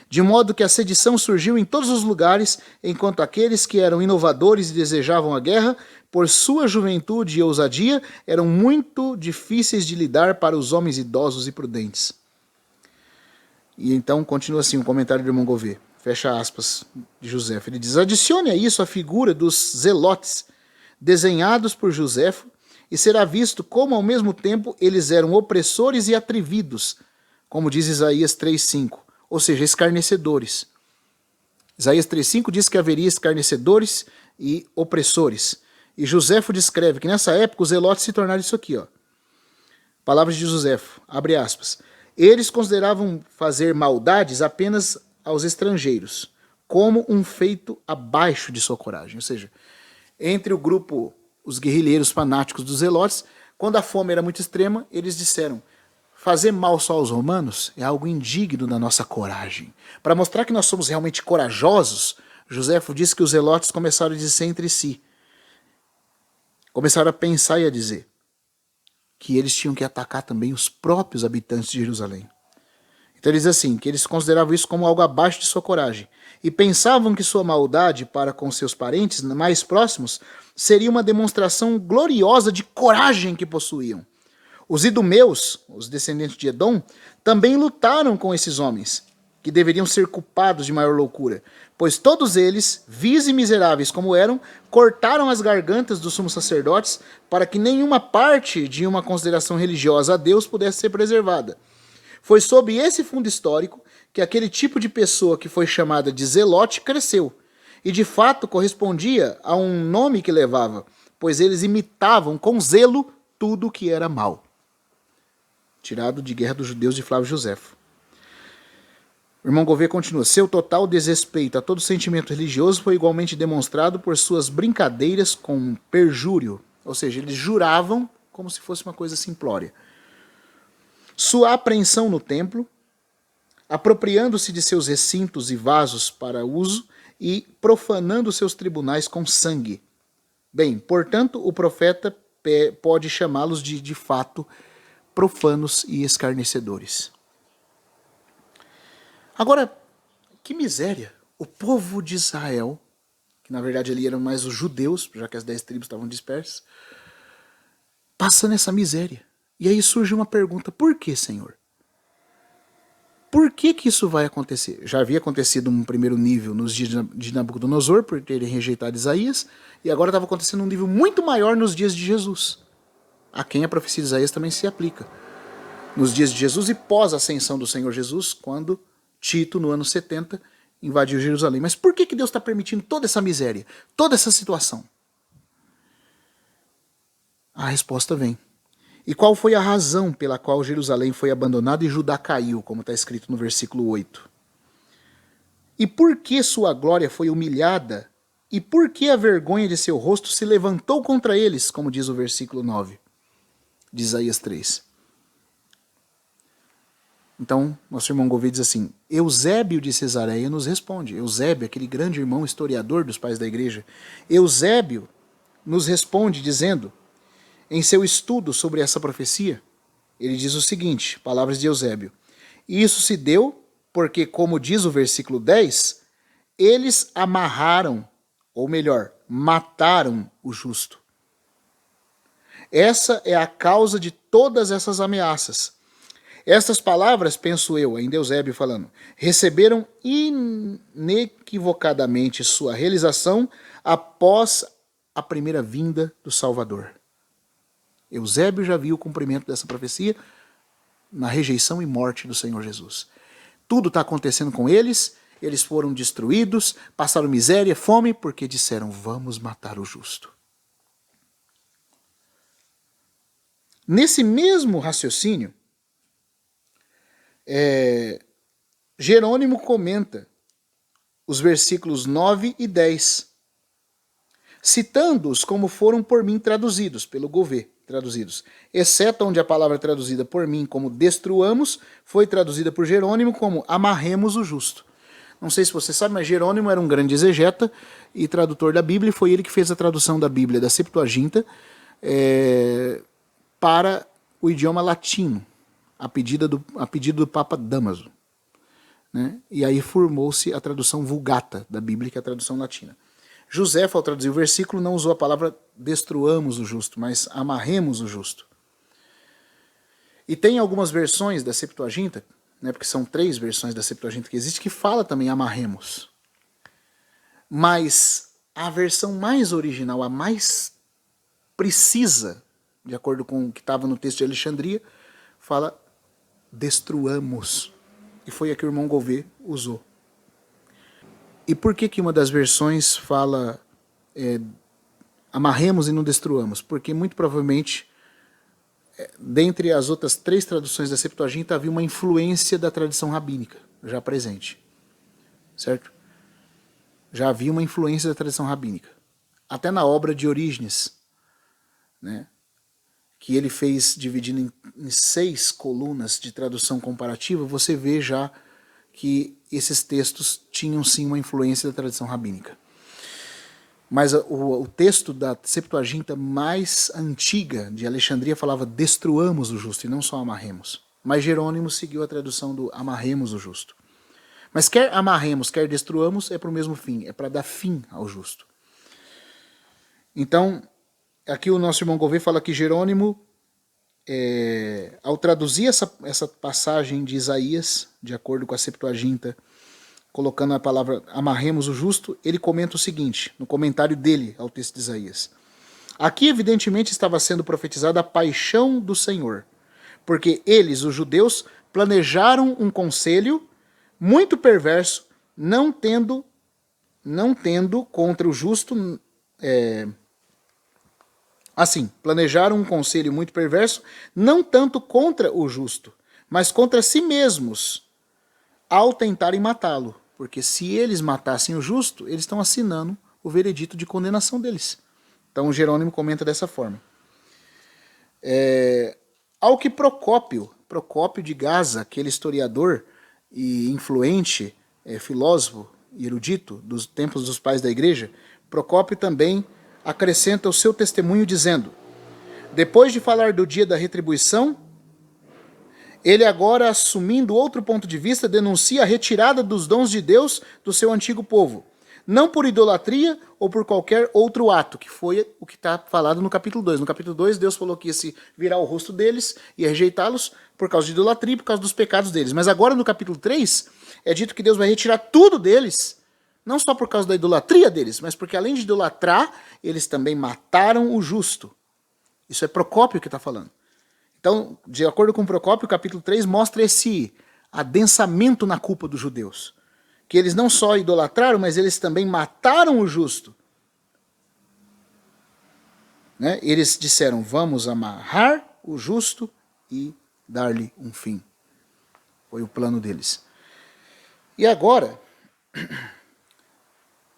S1: De modo que a sedição surgiu em todos os lugares, enquanto aqueles que eram inovadores e desejavam a guerra, por sua juventude e ousadia, eram muito difíceis de lidar para os homens idosos e prudentes. E então continua assim o comentário do irmão Gouveia, fecha aspas, de Joséfo. Ele diz: adicione a isso a figura dos zelotes, desenhados por Joséfo, e será visto como ao mesmo tempo eles eram opressores e atrevidos, como diz Isaías 3,5, ou seja, escarnecedores. Isaías 3,5 diz que haveria escarnecedores e opressores. E Joséfo descreve que nessa época os zelotes se tornaram isso aqui, ó. Palavras de Joséfo, abre aspas. Eles consideravam fazer maldades apenas aos estrangeiros, como um feito abaixo de sua coragem. Ou seja, entre o grupo, os guerrilheiros fanáticos dos zelotes, quando a fome era muito extrema, eles disseram: fazer mal só aos romanos é algo indigno da nossa coragem. Para mostrar que nós somos realmente corajosos, Joséfo disse que os zelotes começaram a dizer entre si, começaram a pensar e a dizer que eles tinham que atacar também os próprios habitantes de Jerusalém. Então ele diz assim, que eles consideravam isso como algo abaixo de sua coragem e pensavam que sua maldade para com seus parentes mais próximos seria uma demonstração gloriosa de coragem que possuíam. Os idumeus, os descendentes de Edom, também lutaram com esses homens, que deveriam ser culpados de maior loucura, pois todos eles, vis e miseráveis como eram, cortaram as gargantas dos sumos sacerdotes para que nenhuma parte de uma consideração religiosa a Deus pudesse ser preservada. Foi sob esse fundo histórico que aquele tipo de pessoa que foi chamada de zelote cresceu, e de fato correspondia a um nome que levava, pois eles imitavam com zelo tudo o que era mal. Tirado de Guerra dos Judeus de Flávio Joséfo. O irmão Gouveia continua. Seu total desrespeito a todo sentimento religioso foi igualmente demonstrado por suas brincadeiras com perjúrio. Ou seja, eles juravam como se fosse uma coisa simplória. Sua apreensão no templo, apropriando-se de seus recintos e vasos para uso e profanando seus tribunais com sangue. Bem, portanto, o profeta pode chamá-los de fato profanos e escarnecedores. Agora, que miséria! O povo de Israel, que na verdade ali eram mais os judeus, já que as 10 tribos estavam dispersas, passando essa miséria. E aí surge uma pergunta: por que, Senhor? Por que isso vai acontecer? Já havia acontecido um primeiro nível nos dias de Nabucodonosor, por terem rejeitado Isaías, e agora estava acontecendo um nível muito maior nos dias de Jesus, a quem a profecia de Isaías também se aplica. Nos dias de Jesus e pós-ascensão do Senhor Jesus, quando Tito, no ano 70, invadiu Jerusalém. Mas por que Deus está permitindo toda essa miséria, toda essa situação? A resposta vem. E qual foi a razão pela qual Jerusalém foi abandonada e Judá caiu, como está escrito no versículo 8? E por que sua glória foi humilhada? E por que a vergonha de seu rosto se levantou contra eles, como diz o versículo 9 de Isaías 3? Então, nosso irmão Gouveia diz assim: Eusébio de Cesareia nos responde. Eusébio, aquele grande irmão historiador dos pais da igreja, Eusébio nos responde dizendo, em seu estudo sobre essa profecia, ele diz o seguinte, palavras de Eusébio: e isso se deu porque, como diz o versículo 10, eles amarraram, ou melhor, mataram o justo. Essa é a causa de todas essas ameaças. Estas palavras, penso eu, ainda Eusébio falando, receberam inequivocadamente sua realização após a primeira vinda do Salvador. Eusébio já viu o cumprimento dessa profecia na rejeição e morte do Senhor Jesus. Tudo está acontecendo com eles, eles foram destruídos, passaram miséria, fome, porque disseram: vamos matar o justo. Nesse mesmo raciocínio, Jerônimo comenta os versículos 9 e 10, citando-os como foram por mim traduzidos pelo Gouveia. traduzidos. Exceto onde a palavra traduzida por mim como destruamos, foi traduzida por Jerônimo como amarremos o justo. Não sei se você sabe, mas Jerônimo era um grande exegeta e tradutor da Bíblia, e foi ele que fez a tradução da Bíblia, da Septuaginta, para o idioma latino, a pedido do Papa Dámaso. Né? E aí formou-se a tradução Vulgata da Bíblia, que é a tradução latina. Joséfo, ao traduzir o versículo, não usou a palavra destruamos o justo, mas amarremos o justo. E tem algumas versões da Septuaginta, né, porque são 3 versões da Septuaginta que existe, que fala também amarremos. Mas a versão mais original, a mais precisa, de acordo com o que estava no texto de Alexandria, fala destruamos. E foi a que o irmão Gouveia usou. E por que uma das versões fala amarremos e não destruamos? Porque muito provavelmente, dentre as outras 3 traduções da Septuaginta, havia uma influência da tradição rabínica já presente. Certo? Já havia uma influência da tradição rabínica. Até na obra de Orígenes, né, que ele fez dividindo em 6 colunas de tradução comparativa, você vê já que esses textos tinham sim uma influência da tradição rabínica. Mas o texto da Septuaginta mais antiga de Alexandria falava destruamos o justo e não só amarremos. Mas Jerônimo seguiu a tradução do amarremos o justo. Mas quer amarremos, quer destruamos, é para o mesmo fim, é para dar fim ao justo. Então, aqui o nosso irmão Gouveia fala que Jerônimo, ao traduzir essa passagem de Isaías, de acordo com a Septuaginta, colocando a palavra amarremos o justo, ele comenta o seguinte, no comentário dele ao texto de Isaías. Aqui, evidentemente, estava sendo profetizada a paixão do Senhor, porque eles, os judeus, planejaram um conselho muito perverso, não tendo contra o justo... planejaram um conselho muito perverso, não tanto contra o justo, mas contra si mesmos, ao tentarem matá-lo. Porque se eles matassem o justo, eles estão assinando o veredito de condenação deles. Então Jerônimo comenta dessa forma. Ao que Procópio de Gaza, aquele historiador e influente filósofo e erudito dos tempos dos pais da igreja, Procópio também acrescenta o seu testemunho dizendo: depois de falar do dia da retribuição, ele agora, assumindo outro ponto de vista, denuncia a retirada dos dons de Deus do seu antigo povo, não por idolatria ou por qualquer outro ato, que foi o que está falado no capítulo 2. No capítulo 2, Deus falou que ia se virar o rosto deles, ia rejeitá-los por causa de idolatria, por causa dos pecados deles. Mas agora no capítulo 3, é dito que Deus vai retirar tudo deles, não só por causa da idolatria deles, mas porque além de idolatrar, eles também mataram o justo. Isso é Procópio que está falando. Então, de acordo com Procópio, o capítulo 3 mostra esse adensamento na culpa dos judeus. Que eles não só idolatraram, mas eles também mataram o justo. Né? Eles disseram, vamos amarrar o justo e dar-lhe um fim. Foi o plano deles. E agora,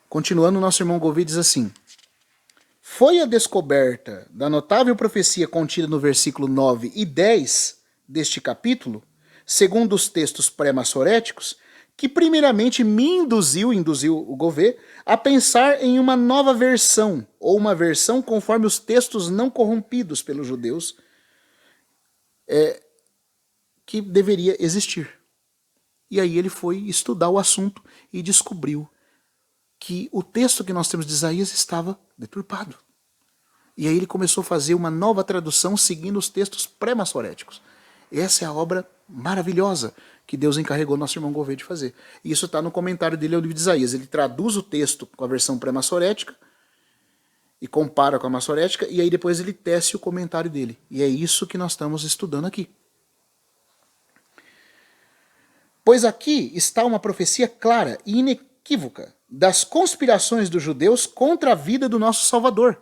S1: continuando, nosso irmão Gouveia diz assim: foi a descoberta da notável profecia contida no versículo 9 e 10 deste capítulo, segundo os textos pré-massoréticos, que primeiramente me induziu o Gouveia, a pensar em uma nova versão, ou uma versão conforme os textos não corrompidos pelos judeus, que deveria existir. E aí ele foi estudar o assunto e descobriu que o texto que nós temos de Isaías estava deturpado. E aí ele começou a fazer uma nova tradução seguindo os textos pré-massoréticos. Essa é a obra maravilhosa que Deus encarregou nosso irmão Gouveia de fazer. E isso está no comentário dele ao livro de Isaías. Ele traduz o texto com a versão pré-massorética e compara com a massorética, e aí depois ele tece o comentário dele. E é isso que nós estamos estudando aqui. Pois aqui está uma profecia clara e inequívoca das conspirações dos judeus contra a vida do nosso Salvador,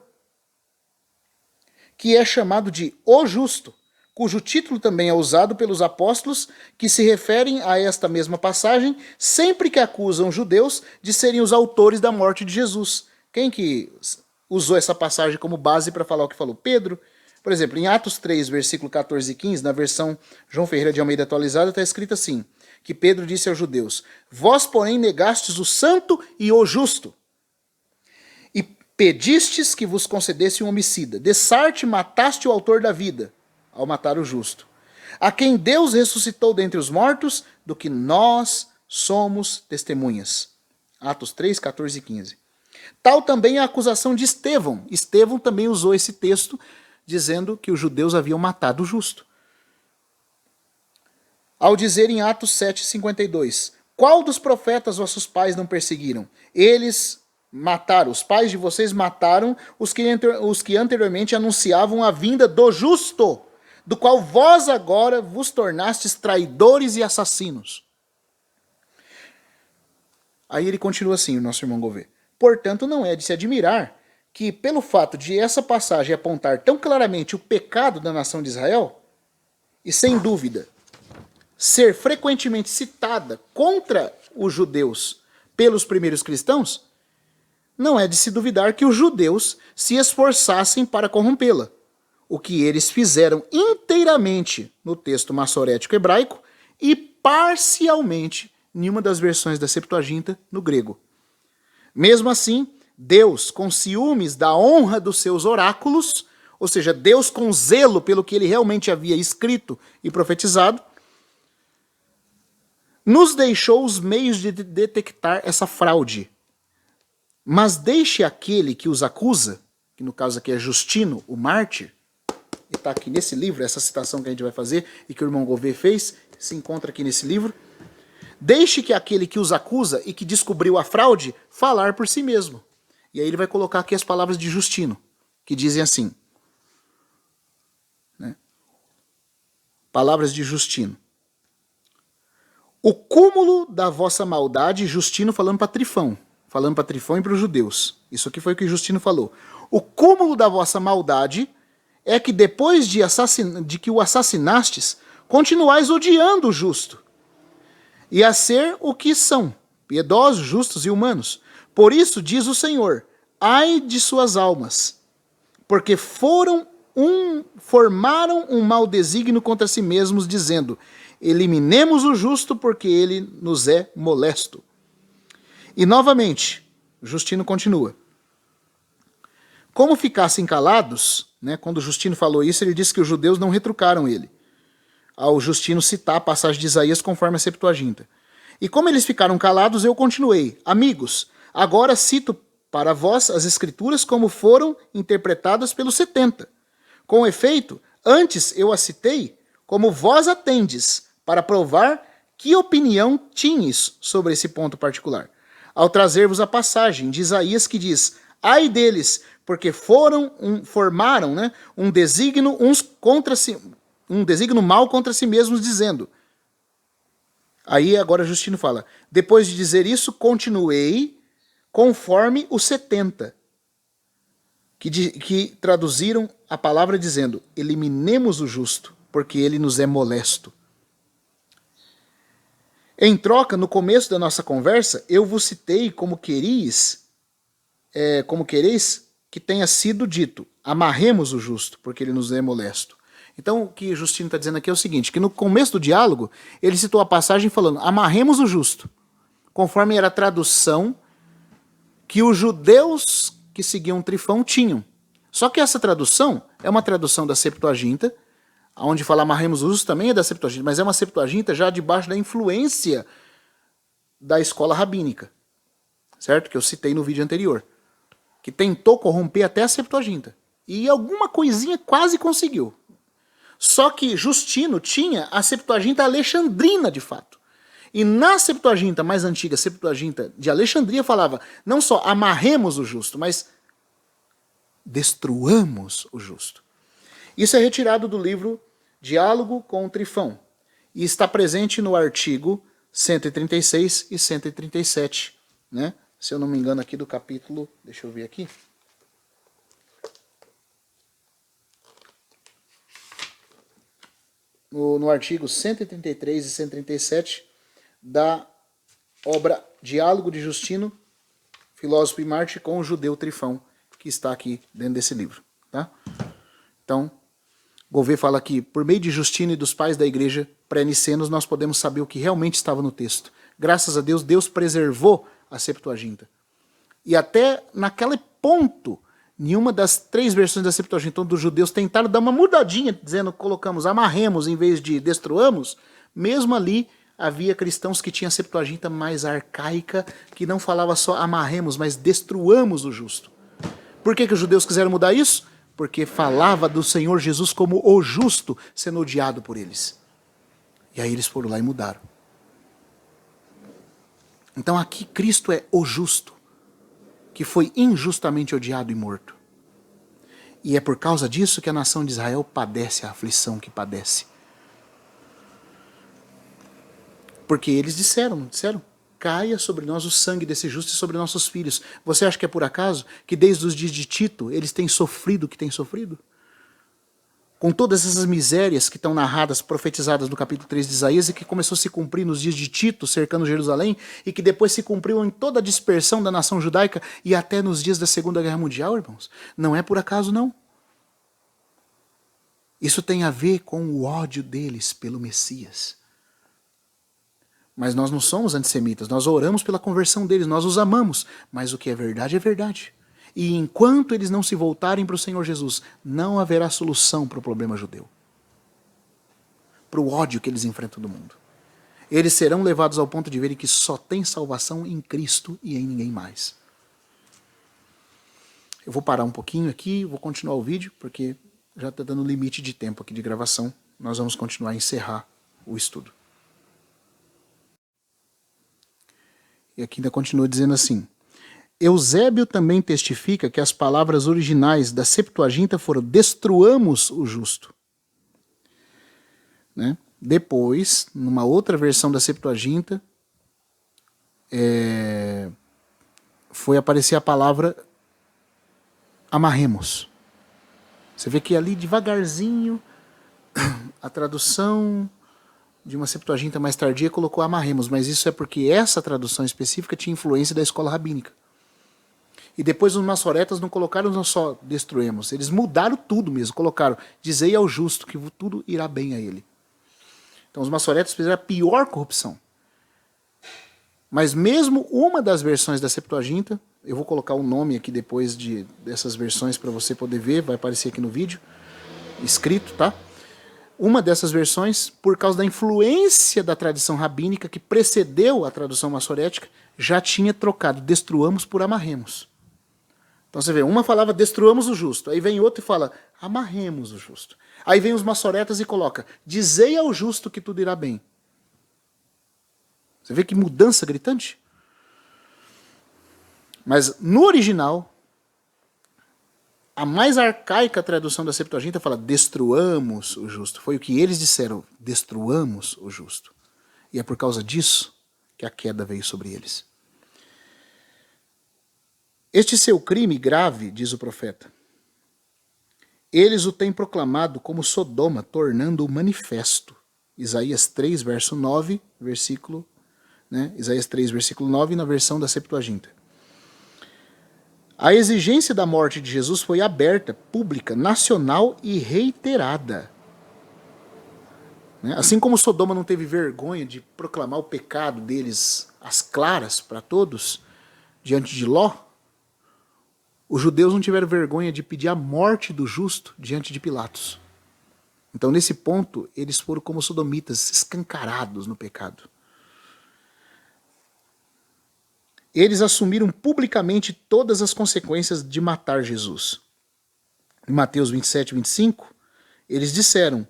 S1: que é chamado de O Justo, cujo título também é usado pelos apóstolos que se referem a esta mesma passagem sempre que acusam judeus de serem os autores da morte de Jesus. Quem que usou essa passagem como base para falar o que falou? Pedro, Por exemplo, em Atos 3, versículo 14 e 15, na versão João Ferreira de Almeida atualizada, está escrito assim, que Pedro disse aos judeus, vós, porém, negastes o santo e o justo, e pedistes que vos concedesse um homicida. De Sarte mataste o autor da vida, ao matar o justo. A quem Deus ressuscitou dentre os mortos, do que nós somos testemunhas. Atos 3, 14 e 15. Tal também a acusação de Estevão. Estevão também usou esse texto, dizendo que os judeus haviam matado o justo. Ao dizer em Atos 7, 52, qual dos profetas vossos pais não perseguiram? Eles mataram, os pais de vocês mataram os que anteriormente anunciavam a vinda do justo, do qual vós agora vos tornastes traidores e assassinos. Aí ele continua assim, o nosso irmão Gouveia. Portanto, não é de se admirar que, pelo fato de essa passagem apontar tão claramente o pecado da nação de Israel, e sem dúvida, ser frequentemente citada contra os judeus pelos primeiros cristãos, não é de se duvidar que os judeus se esforçassem para corrompê-la, o que eles fizeram inteiramente no texto massorético hebraico e parcialmente em uma das versões da Septuaginta no grego. Mesmo assim, Deus, com ciúmes da honra dos seus oráculos, ou seja, Deus com zelo pelo que ele realmente havia escrito e profetizado, nos deixou os meios de detectar essa fraude. Mas deixe aquele que os acusa, que no caso aqui é Justino, o mártir, e está aqui nesse livro, essa citação que a gente vai fazer e que o irmão Gouveia fez, se encontra aqui nesse livro. Deixe que aquele que os acusa e que descobriu a fraude falar por si mesmo. E aí ele vai colocar aqui as palavras de Justino, que dizem assim. Né? Palavras de Justino. O cúmulo da vossa maldade, Justino falando para Trifão e para os judeus. Isso aqui foi o que Justino falou. O cúmulo da vossa maldade é que depois de que o assassinastes, continuais odiando o justo, e a ser o que são, piedosos, justos e humanos. Por isso, diz o Senhor, ai de suas almas, porque formaram um mau desígnio contra si mesmos, dizendo, eliminemos o justo porque ele nos é molesto. E novamente, Justino continua. Como ficassem calados, né, quando Justino falou isso, ele disse que os judeus não retrucaram ele, ao Justino citar a passagem de Isaías conforme a Septuaginta. E como eles ficaram calados, eu continuei. Amigos, agora cito para vós as Escrituras como foram interpretadas pelos 70. Com efeito, antes eu as citei como vós a tendes, para provar que opinião tinhas sobre esse ponto particular. Ao trazer-vos a passagem de Isaías que diz, ai deles, porque formaram, né, um desígnio mal contra si mesmos, dizendo. Aí agora Justino fala, depois de dizer isso, continuei conforme os 70, que traduziram a palavra dizendo, eliminemos o justo, porque ele nos é molesto. Em troca, no começo da nossa conversa, eu vos citei como quereis que tenha sido dito, amarremos o justo, porque ele nos é molesto. Então, o que Justino está dizendo aqui é o seguinte, que no começo do diálogo, ele citou a passagem falando, amarremos o justo, conforme era a tradução que os judeus que seguiam Trifão tinham. Só que essa tradução é uma tradução da Septuaginta, onde fala amarremos o justo também é da Septuaginta, mas é uma Septuaginta já debaixo da influência da escola rabínica, certo? Que eu citei no vídeo anterior, que tentou corromper até a Septuaginta. E alguma coisinha quase conseguiu. Só que Justino tinha a Septuaginta alexandrina, de fato. E na Septuaginta mais antiga, Septuaginta de Alexandria, falava não só amarremos o justo, mas destruamos o justo. Isso é retirado do livro Diálogo com Trifão e está presente no artigo 136 e 137, né? Se eu não me engano aqui do capítulo, deixa eu ver aqui. No artigo 133 e 137 da obra Diálogo de Justino, filósofo e mártir, com o judeu Trifão, que está aqui dentro desse livro. Tá? Então, Gouveia fala que, por meio de Justino e dos pais da igreja pré-nicenos, nós podemos saber o que realmente estava no texto. Graças a Deus, Deus preservou a Septuaginta. E até naquele ponto, nenhuma das 3 versões da Septuaginta dos judeus tentaram dar uma mudadinha, dizendo colocamos amarremos em vez de destruamos. Mesmo ali, havia cristãos que tinham a Septuaginta mais arcaica, que não falava só amarremos, mas destruamos o justo. Por que os judeus quiseram mudar isso? Porque falava do Senhor Jesus como o justo, sendo odiado por eles. E aí eles foram lá e mudaram. Então aqui Cristo é o justo, que foi injustamente odiado e morto. E é por causa disso que a nação de Israel padece a aflição que padece. Porque eles disseram, caia sobre nós o sangue desse justo e sobre nossos filhos. Você acha que é por acaso que desde os dias de Tito eles têm sofrido o que têm sofrido? Com todas essas misérias que estão narradas, profetizadas no capítulo 3 de Isaías e que começou a se cumprir nos dias de Tito, cercando Jerusalém, e que depois se cumpriu em toda a dispersão da nação judaica e até nos dias da Segunda Guerra Mundial, irmãos. Não é por acaso, não. Isso tem a ver com o ódio deles pelo Messias. Mas nós não somos antissemitas, nós oramos pela conversão deles, nós os amamos, mas o que é verdade é verdade. E enquanto eles não se voltarem para o Senhor Jesus, não haverá solução para o problema judeu. Para o ódio que eles enfrentam do mundo. Eles serão levados ao ponto de verem que só tem salvação em Cristo e em ninguém mais. Eu vou parar um pouquinho aqui, vou continuar o vídeo, porque já está dando limite de tempo aqui de gravação. Nós vamos continuar a encerrar o estudo. E aqui ainda continua dizendo assim: Eusébio também testifica que as palavras originais da Septuaginta foram destruamos o justo. Né? Depois, numa outra versão da Septuaginta, foi aparecer a palavra amarremos. Você vê que ali devagarzinho a tradução de uma Septuaginta mais tardia colocou amarremos, mas isso é porque essa tradução específica tinha influência da escola rabínica. E depois os maçoretas não colocaram não só destruímos, eles mudaram tudo mesmo, colocaram dizei ao justo que tudo irá bem a ele. Então os maçoretas fizeram a pior corrupção. Mas mesmo uma das versões da Septuaginta, eu vou colocar o nome aqui depois dessas versões para você poder ver, vai aparecer aqui no vídeo, escrito, tá? Uma dessas versões, por causa da influência da tradição rabínica que precedeu a tradução maçorética, já tinha trocado destruamos por amarremos. Então você vê, uma falava destruamos o justo, aí vem outro e fala amarremos o justo. Aí vem os maçoretas e coloca dizei ao justo que tudo irá bem. Você vê que mudança gritante? Mas no original, a mais arcaica tradução da Septuaginta fala destruamos o justo. Foi o que eles disseram, destruamos o justo. E é por causa disso que a queda veio sobre eles. Este seu crime grave, diz o profeta, eles o têm proclamado como Sodoma, tornando-o manifesto. Isaías 3, verso 9, versículo, Isaías 3, versículo 9, na versão da Septuaginta. A exigência da morte de Jesus foi aberta, pública, nacional e reiterada. Assim como Sodoma não teve vergonha de proclamar o pecado deles às claras para todos, diante de Ló, os judeus não tiveram vergonha de pedir a morte do justo diante de Pilatos. Então, nesse ponto, eles foram como sodomitas, escancarados no pecado. Eles assumiram publicamente todas as consequências de matar Jesus. Em Mateus 27, 25, eles disseram,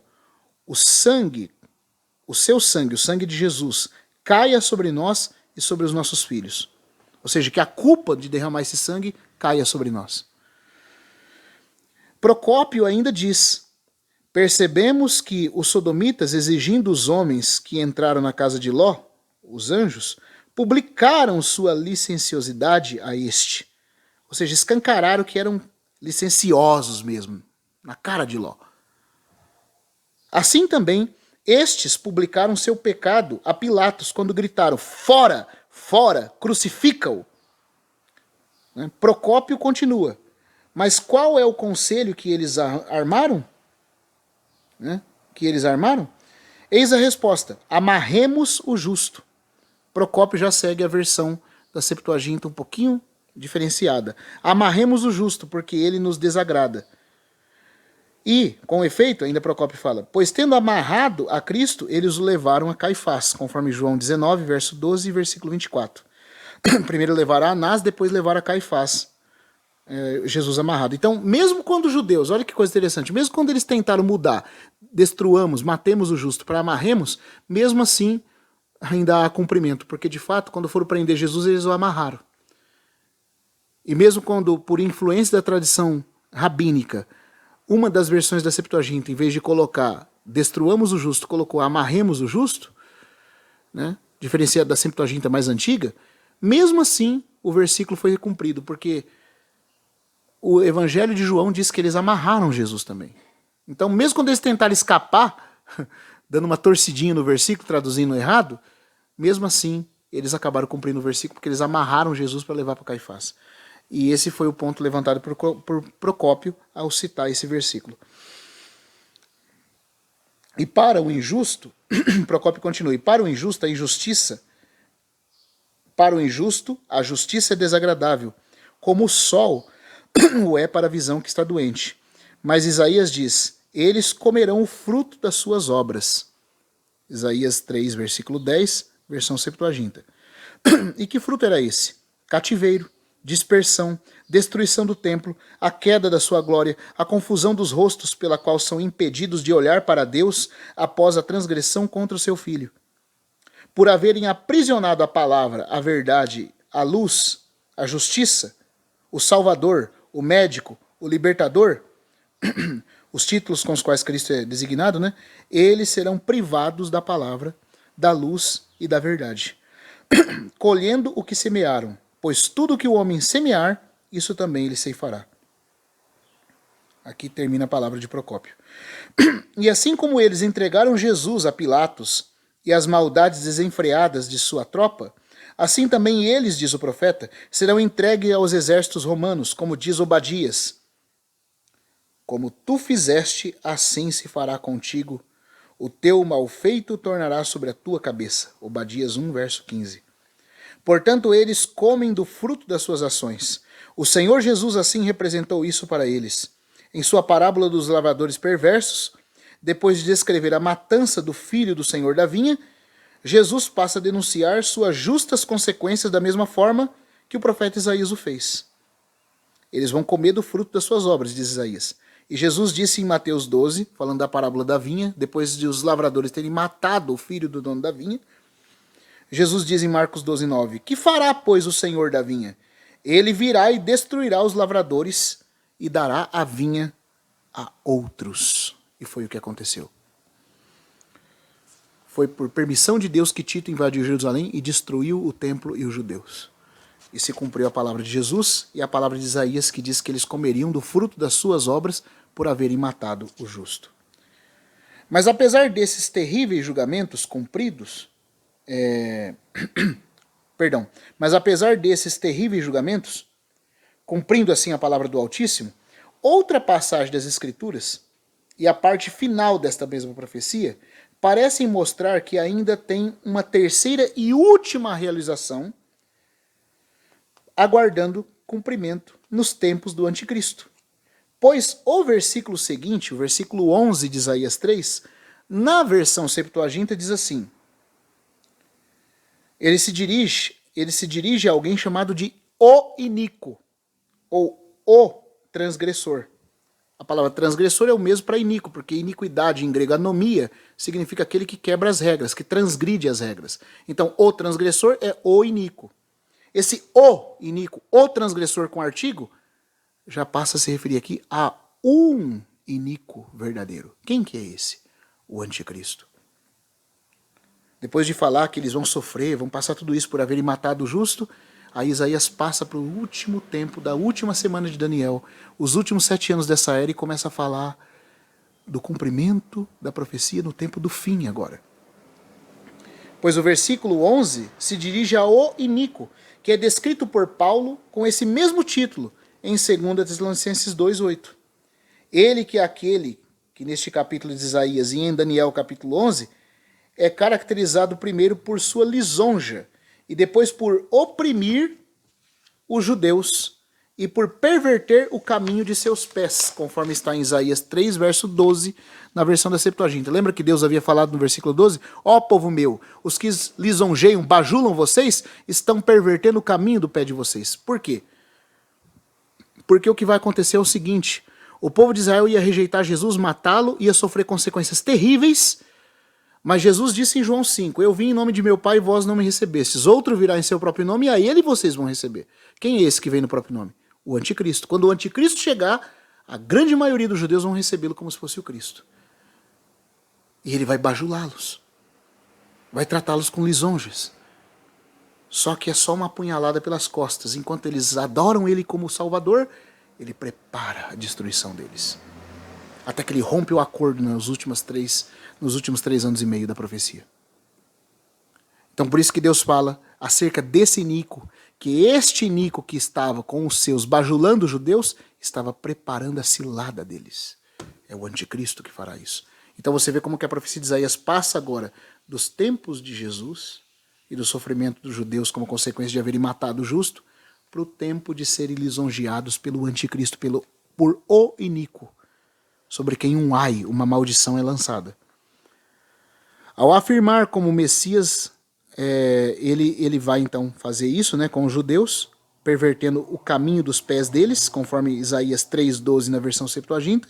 S1: o seu sangue, o sangue de Jesus, caia sobre nós e sobre os nossos filhos. Ou seja, que a culpa de derramar esse sangue caia sobre nós. Procópio ainda diz, percebemos que os sodomitas, exigindo os homens que entraram na casa de Ló, os anjos, publicaram sua licenciosidade a este. Ou seja, escancararam que eram licenciosos mesmo, na cara de Ló. Assim também, estes publicaram seu pecado a Pilatos quando gritaram, fora, fora, crucifica-o. Procópio continua. Mas qual é o conselho que eles armaram? né, que eles armaram? Eis a resposta: amarremos o justo. Procópio já segue a versão da Septuaginta um pouquinho diferenciada. Amarremos o justo, porque ele nos desagrada. E, com efeito, ainda Procópio fala, pois tendo amarrado a Cristo, eles o levaram a Caifás, conforme João 19, verso 12 e versículo 24. Primeiro levaram a Anás, depois levaram a Caifás, Jesus amarrado. Então, mesmo quando os judeus, olha que coisa interessante, mesmo quando eles tentaram mudar, destruamos, matemos o justo para amarremos, mesmo assim ainda há cumprimento, porque de fato, quando foram prender Jesus, eles o amarraram. E mesmo quando, por influência da tradição rabínica, uma das versões da Septuaginta, em vez de colocar destruamos o justo, colocou amarremos o justo, né, diferenciado da Septuaginta mais antiga, mesmo assim o versículo foi cumprido, porque o Evangelho de João diz que eles amarraram Jesus também. Então, mesmo quando eles tentaram escapar, dando uma torcidinha no versículo, traduzindo errado, mesmo assim eles acabaram cumprindo o versículo, porque eles amarraram Jesus para levar para Caifás. E esse foi o ponto levantado por Procópio ao citar esse versículo. E para o injusto, Procópio continua, e para o injusto, a injustiça, para o injusto, a justiça é desagradável, como o sol o é para a visão que está doente. Mas Isaías diz, eles comerão o fruto das suas obras. Isaías 3, versículo 10, versão Septuaginta. E que fruto era esse? Cativeiro, dispersão, destruição do templo, a queda da sua glória, a confusão dos rostos pela qual são impedidos de olhar para Deus após a transgressão contra o seu filho. Por haverem aprisionado a palavra, a verdade, a luz, a justiça, o Salvador, o médico, o libertador, os títulos com os quais Cristo é designado, né? Eles serão privados da palavra, da luz e da verdade, colhendo o que semearam, pois tudo que o homem semear, isso também ele ceifará. Aqui termina a palavra de Procópio. E assim como eles entregaram Jesus a Pilatos e as maldades desenfreadas de sua tropa, assim também eles, diz o profeta, serão entregues aos exércitos romanos, como diz Obadias. Como tu fizeste, assim se fará contigo. O teu malfeito tornará sobre a tua cabeça. Obadias 1, verso 15. Portanto, eles comem do fruto das suas ações. O Senhor Jesus assim representou isso para eles. Em sua parábola dos lavradores perversos, depois de descrever a matança do filho do Senhor da vinha, Jesus passa a denunciar suas justas consequências da mesma forma que o profeta Isaías o fez. Eles vão comer do fruto das suas obras, diz Isaías. E Jesus disse em Mateus 12, falando da parábola da vinha, depois de os lavradores terem matado o filho do dono da vinha, Jesus diz em Marcos 12, 9, que fará, pois, o Senhor da vinha? Ele virá e destruirá os lavradores e dará a vinha a outros. E foi o que aconteceu. Foi por permissão de Deus que Tito invadiu Jerusalém e destruiu o templo e os judeus. E se cumpriu a palavra de Jesus e a palavra de Isaías, que diz que eles comeriam do fruto das suas obras por haverem matado o justo. Mas apesar desses terríveis julgamentos cumpridos, mas apesar desses terríveis julgamentos, cumprindo assim a palavra do Altíssimo, outra passagem das Escrituras e a parte final desta mesma profecia parecem mostrar que ainda tem uma terceira e última realização aguardando cumprimento nos tempos do Anticristo. Pois o versículo seguinte, o versículo 11 de Isaías 3, na versão Septuaginta diz assim, ele se dirige a alguém chamado de o iníquo, ou o transgressor. A palavra transgressor é o mesmo para iníquo, porque iniquidade em grego, anomia, significa aquele que quebra as regras, que transgride as regras. Então, o transgressor é o iníquo. Esse o iníquo, o transgressor com artigo, já passa a se referir aqui a um iníquo verdadeiro. Quem que é esse? O anticristo. Depois de falar que eles vão sofrer, vão passar tudo isso por haverem matado o justo, aí Isaías passa para o último tempo, da última semana de Daniel, os últimos 7 anos dessa era, e começa a falar do cumprimento da profecia no tempo do fim agora. Pois o versículo 11 se dirige ao iníquo, que é descrito por Paulo com esse mesmo título em 2 Tessalonicenses 2,8. Ele que é aquele que neste capítulo de Isaías e em Daniel capítulo 11, é caracterizado primeiro por sua lisonja e depois por oprimir os judeus e por perverter o caminho de seus pés, conforme está em Isaías 3, verso 12, na versão da Septuaginta. Lembra que Deus havia falado no versículo 12? Ó povo meu, os que lisonjeiam, bajulam vocês, estão pervertendo o caminho do pé de vocês. Por quê? Porque o que vai acontecer é o seguinte: o povo de Israel ia rejeitar Jesus, matá-lo, ia sofrer consequências terríveis, mas Jesus disse em João 5, eu vim em nome de meu Pai e vós não me recebestes. Outro virá em seu próprio nome e a ele vocês vão receber. Quem é esse que vem no próprio nome? O anticristo. Quando o anticristo chegar, a grande maioria dos judeus vão recebê-lo como se fosse o Cristo. E ele vai bajulá-los. Vai tratá-los com lisonjas. Só que é só uma apunhalada pelas costas. Enquanto eles adoram ele como Salvador, ele prepara a destruição deles. Até que ele rompe o acordo nos últimos 3 anos e meio da profecia. Então por isso que Deus fala acerca desse Inico, que este Inico que estava com os seus bajulando os judeus, estava preparando a cilada deles. É o anticristo que fará isso. Então você vê como que a profecia de Isaías passa agora dos tempos de Jesus e do sofrimento dos judeus como consequência de haverem matado o justo, para o tempo de serem lisonjeados pelo anticristo, por o Inico, sobre quem um ai, uma maldição é lançada. Ao afirmar como Messias, ele vai então fazer isso, né, com os judeus, pervertendo o caminho dos pés deles, conforme Isaías 3,12 na versão Septuaginta,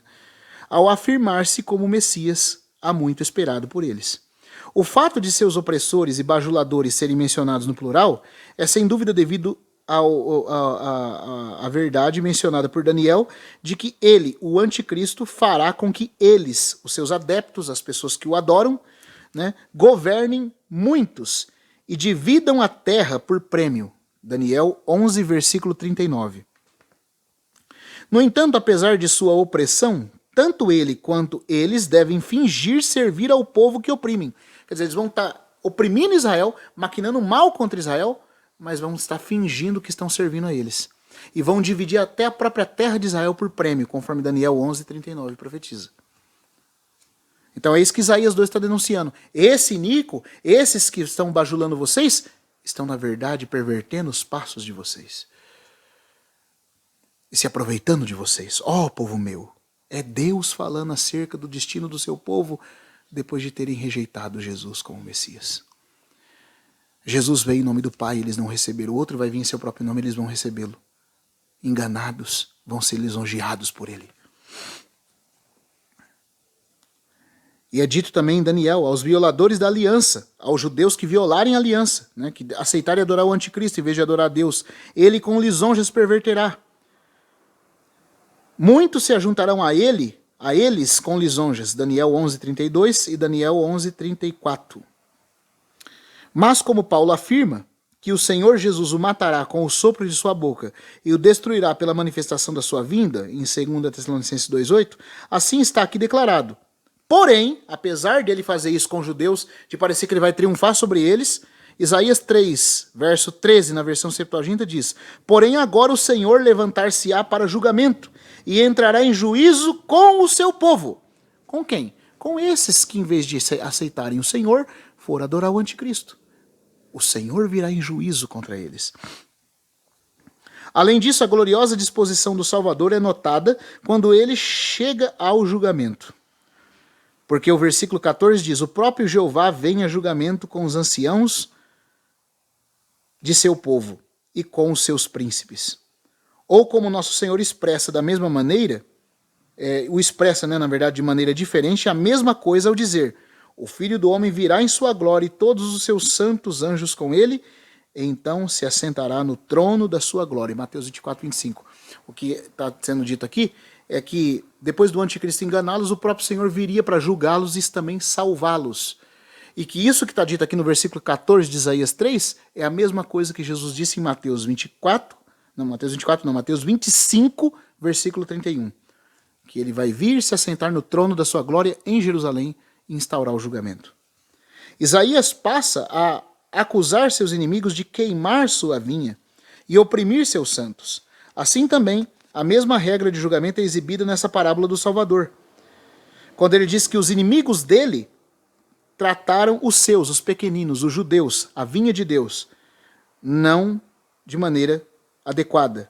S1: ao afirmar-se como Messias há muito esperado por eles. O fato de seus opressores e bajuladores serem mencionados no plural é sem dúvida devido a verdade mencionada por Daniel de que ele, o anticristo, fará com que eles, os seus adeptos, as pessoas que o adoram, né, governem muitos e dividam a terra por prêmio. Daniel 11, versículo 39. No entanto, apesar de sua opressão, tanto ele quanto eles devem fingir servir ao povo que oprimem. Quer dizer, eles vão estar oprimindo Israel, maquinando mal contra Israel, mas vão estar fingindo que estão servindo a eles. E vão dividir até a própria terra de Israel por prêmio, conforme Daniel 11, 39 profetiza. Então é isso que Isaías 2 está denunciando. Esse Inico, esses que estão bajulando vocês, estão na verdade pervertendo os passos de vocês. E se aproveitando de vocês. Ó, povo meu, é Deus falando acerca do destino do seu povo depois de terem rejeitado Jesus como Messias. Jesus veio em nome do Pai, eles não receberam. O outro vai vir em seu próprio nome, eles vão recebê-lo. Enganados, vão ser lisonjeados por ele. E é dito também em Daniel, aos violadores da aliança, aos judeus que violarem a aliança, né, que aceitarem adorar o anticristo em vez de adorar a Deus, ele com lisonjas perverterá. Muitos se ajuntarão a eles com lisonjas, Daniel 11:32 e Daniel 11:34. Mas como Paulo afirma que o Senhor Jesus o matará com o sopro de sua boca e o destruirá pela manifestação da sua vinda, em 2 Tessalonicenses 2:8, assim está aqui declarado. Porém, apesar dele fazer isso com os judeus, de parecer que ele vai triunfar sobre eles, Isaías 3, verso 13, na versão Septuaginta, diz: porém agora o Senhor levantar-se-á para julgamento e entrará em juízo com o seu povo. Com quem? Com esses que, em vez de aceitarem o Senhor, foram adorar o anticristo. O Senhor virá em juízo contra eles. Além disso, a gloriosa disposição do Salvador é notada quando ele chega ao julgamento. Porque o versículo 14 diz: o próprio Jeová vem a julgamento com os anciãos de seu povo e com os seus príncipes. Ou como nosso Senhor expressa da mesma maneira, o expressa, né, na verdade, de maneira diferente, a mesma coisa ao dizer: o Filho do Homem virá em sua glória e todos os seus santos anjos com ele, e então se assentará no trono da sua glória. Mateus 24:25. O que está sendo dito aqui é que depois do anticristo enganá-los, o próprio Senhor viria para julgá-los e também salvá-los. E que isso que está dito aqui no versículo 14 de Isaías 3 é a mesma coisa que Jesus disse em Mateus 25, versículo 31. Que ele vai vir se assentar no trono da sua glória em Jerusalém e instaurar o julgamento. Isaías passa a acusar seus inimigos de queimar sua vinha e oprimir seus santos. Assim também, a mesma regra de julgamento é exibida nessa parábola do Salvador. Quando ele diz que os inimigos dele trataram os seus, os pequeninos, os judeus, a vinha de Deus, não de maneira adequada.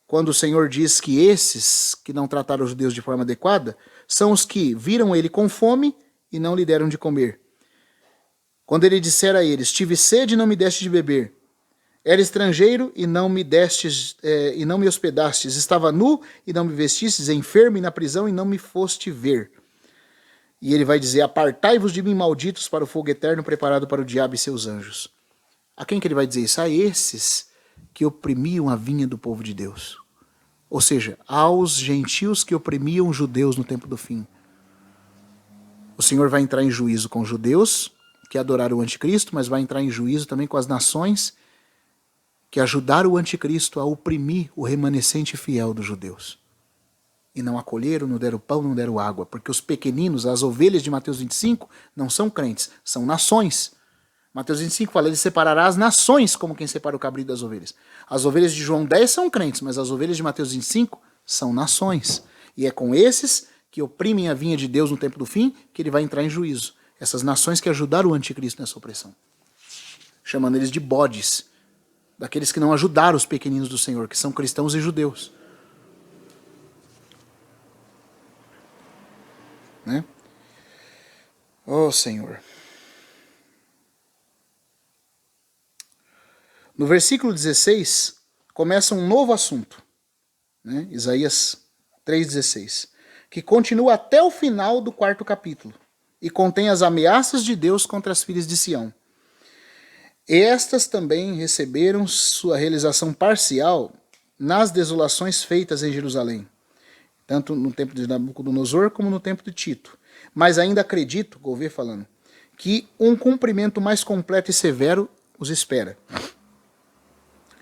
S1: Quando o Senhor diz que esses que não trataram os judeus de forma adequada são os que viram ele com fome e não lhe deram de comer. Quando ele disser a eles: tive sede e não me deste de beber, era estrangeiro e não me destes e não me hospedastes, estava nu e não me vestistes, enfermo e na prisão e não me foste ver. E ele vai dizer: apartai-vos de mim, malditos, para o fogo eterno preparado para o diabo e seus anjos. A quem que ele vai dizer isso? A esses que oprimiam a vinha do povo de Deus. Ou seja, aos gentios que oprimiam os judeus no tempo do fim. O Senhor vai entrar em juízo com os judeus, que adoraram o anticristo, mas vai entrar em juízo também com as nações que ajudaram o anticristo a oprimir o remanescente fiel dos judeus. E não acolheram, não deram pão, não deram água, porque os pequeninos, as ovelhas de Mateus 25, não são crentes, são nações. Mateus 25 fala: ele separará as nações como quem separa o cabrito das ovelhas. As ovelhas de João 10 são crentes, mas as ovelhas de Mateus 25 são nações. E é com esses que oprimem a vinha de Deus no tempo do fim que ele vai entrar em juízo. Essas nações que ajudaram o anticristo nessa opressão. Chamando eles de bodes. Daqueles que não ajudaram os pequeninos do Senhor, que são cristãos e judeus. Né? Oh, Senhor. No versículo 16, começa um novo assunto. Né? Isaías 3,16. Que continua até o final do 4º capítulo. E contém as ameaças de Deus contra as filhas de Sião. Estas também receberam sua realização parcial nas desolações feitas em Jerusalém, tanto no tempo de Nabucodonosor como no tempo de Tito. Mas ainda acredito, Gouveia falando, que um cumprimento mais completo e severo os espera.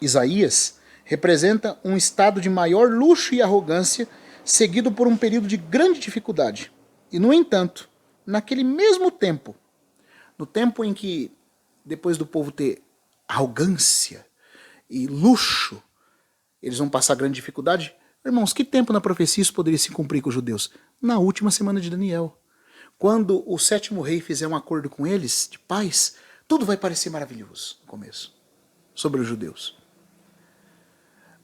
S1: Isaías representa um estado de maior luxo e arrogância, seguido por um período de grande dificuldade. E, no entanto, naquele mesmo tempo, no tempo em que, depois do povo ter arrogância e luxo, eles vão passar grande dificuldade. Irmãos, que tempo na profecia isso poderia se cumprir com os judeus? Na última semana de Daniel. Quando o 7º rei fizer um acordo com eles, de paz, tudo vai parecer maravilhoso no começo, sobre os judeus.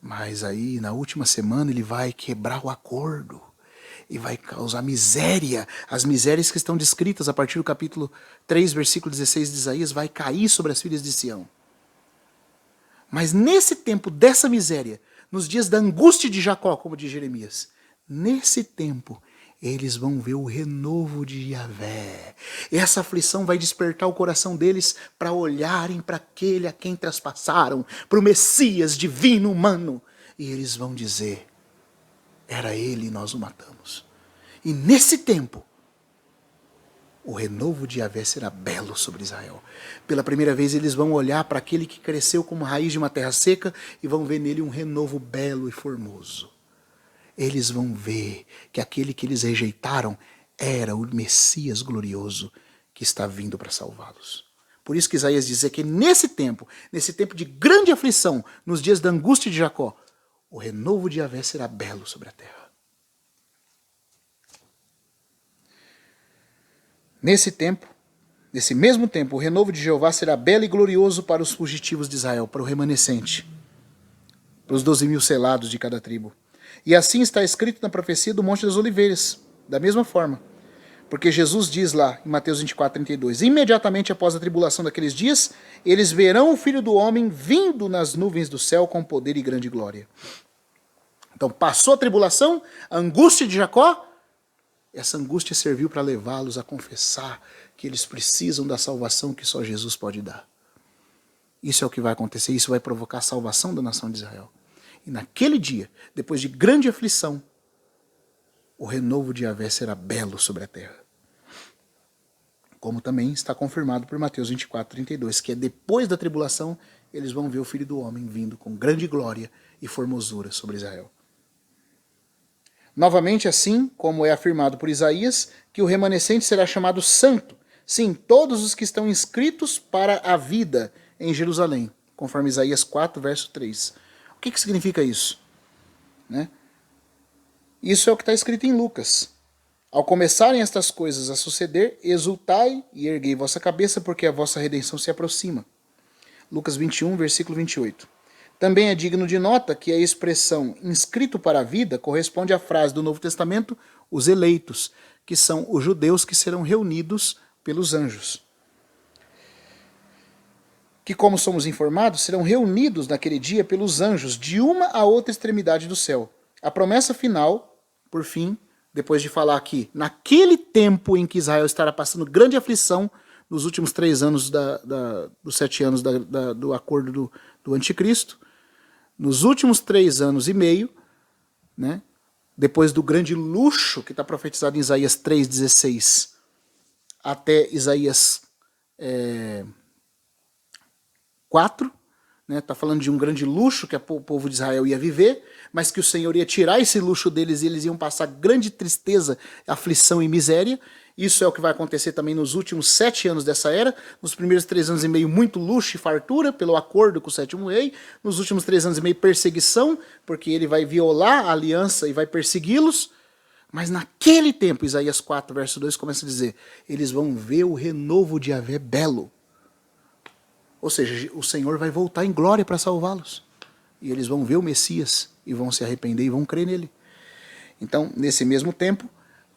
S1: Mas aí, na última semana, ele vai quebrar o acordo e vai causar miséria. As misérias que estão descritas a partir do capítulo 3, versículo 16 de Isaías, vai cair sobre as filhas de Sião. Mas nesse tempo dessa miséria, nos dias da angústia de Jacó, como diz Jeremias, nesse tempo, eles vão ver o renovo de Yahvé. Essa aflição vai despertar o coração deles para olharem para aquele a quem traspassaram, para o Messias divino humano. E eles vão dizer: era ele e nós o matamos. E nesse tempo, o renovo de Yahvé será belo sobre Israel. Pela primeira vez eles vão olhar para aquele que cresceu como raiz de uma terra seca e vão ver nele um renovo belo e formoso. Eles vão ver que aquele que eles rejeitaram era o Messias glorioso que está vindo para salvá-los. Por isso que Isaías diz que nesse tempo de grande aflição, nos dias da angústia de Jacó, o renovo de Yahvé será belo sobre a terra. Nesse mesmo tempo, o renovo de Jeová será belo e glorioso para os fugitivos de Israel, para o remanescente, para os 12.000 selados de cada tribo. E assim está escrito na profecia do Monte das Oliveiras, da mesma forma. Porque Jesus diz lá, em Mateus 24:32, imediatamente após a tribulação daqueles dias, eles verão o Filho do Homem vindo nas nuvens do céu com poder e grande glória. Então passou a tribulação, a angústia de Jacó, essa angústia serviu para levá-los a confessar que eles precisam da salvação que só Jesus pode dar. Isso é o que vai acontecer, isso vai provocar a salvação da nação de Israel. E naquele dia, depois de grande aflição, o renovo de Yahvé será belo sobre a terra. Como também está confirmado por Mateus 24:32, que é depois da tribulação, eles vão ver o Filho do Homem vindo com grande glória e formosura sobre Israel. Novamente, assim como é afirmado por Isaías, que o remanescente será chamado santo. Sim, todos os que estão inscritos para a vida em Jerusalém, conforme Isaías 4, verso 3. O que significa isso? Né? Isso é o que está escrito em Lucas. Ao começarem estas coisas a suceder, exultai e erguei vossa cabeça, porque a vossa redenção se aproxima. Lucas 21, versículo 28. Também é digno de nota que a expressão inscrito para a vida corresponde à frase do Novo Testamento, os eleitos, que são os judeus que serão reunidos pelos anjos. Que, como somos informados, serão reunidos naquele dia pelos anjos de uma a outra extremidade do céu. A promessa final, por fim, depois de falar que naquele tempo em que Israel estará passando grande aflição, nos últimos 3 anos dos 7 anos do acordo do anticristo, nos últimos 3 anos e meio, né, depois do grande luxo que está profetizado em Isaías 3,16 até Isaías 4, está falando de um grande luxo que o povo de Israel ia viver, mas que o Senhor ia tirar esse luxo deles e eles iam passar grande tristeza, aflição e miséria. Isso é o que vai acontecer também nos últimos 7 anos dessa era. Nos primeiros 3 anos e meio, muito luxo e fartura, pelo acordo com o 7º rei. Nos últimos 3 anos e meio, perseguição, porque ele vai violar a aliança e vai persegui-los. Mas naquele tempo, Isaías 4, verso 2, começa a dizer, eles vão ver o renovo de Yahvé belo. Ou seja, o Senhor vai voltar em glória para salvá-los. E eles vão ver o Messias e vão se arrepender e vão crer nele. Então, nesse mesmo tempo,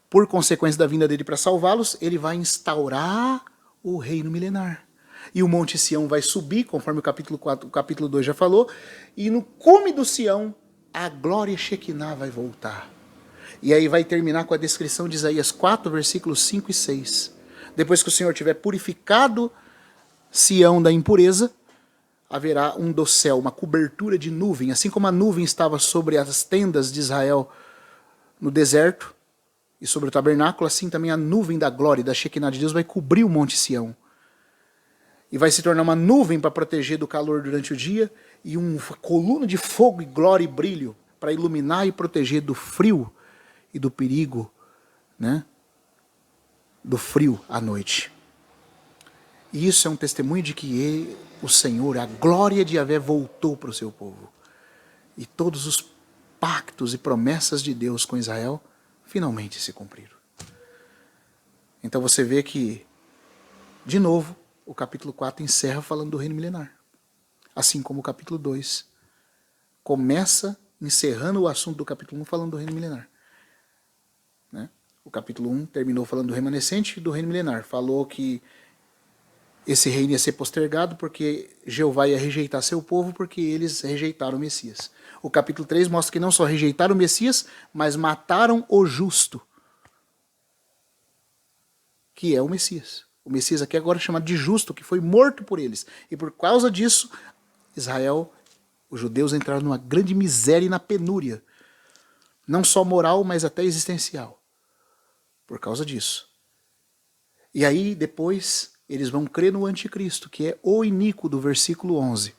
S1: por consequência da vinda dele para salvá-los, ele vai instaurar o reino milenar. E o Monte Sião vai subir, conforme o capítulo 2 já falou, e no cume do Sião, a glória Shekinah vai voltar. E aí vai terminar com a descrição de Isaías 4, versículos 5 e 6. Depois que o Senhor tiver purificado Sião da impureza, haverá um dossel, uma cobertura de nuvem, assim como a nuvem estava sobre as tendas de Israel no deserto e sobre o tabernáculo, assim também a nuvem da glória da Shekinah de Deus vai cobrir o Monte Sião. E vai se tornar uma nuvem para proteger do calor durante o dia e uma coluna de fogo e glória e brilho para iluminar e proteger do frio e do perigo, né? Do frio à noite. E isso é um testemunho de que o Senhor, a glória de Yahvé voltou para o seu povo. E todos os pactos e promessas de Deus com Israel finalmente se cumpriram. Então você vê que, de novo, o capítulo 4 encerra falando do reino milenar. Assim como o capítulo 2 começa encerrando o assunto do capítulo 1 falando do reino milenar. Né? O capítulo 1 terminou falando do remanescente e do reino milenar. Falou que esse reino ia ser postergado porque Jeová ia rejeitar seu povo porque eles rejeitaram o Messias. O capítulo 3 mostra que não só rejeitaram o Messias, mas mataram o justo, que é o Messias. O Messias aqui agora é chamado de justo, que foi morto por eles. E por causa disso, Israel, os judeus entraram numa grande miséria e na penúria. Não só moral, mas até existencial. Por causa disso. E aí, depois, eles vão crer no anticristo, que é o iníquo do versículo 11.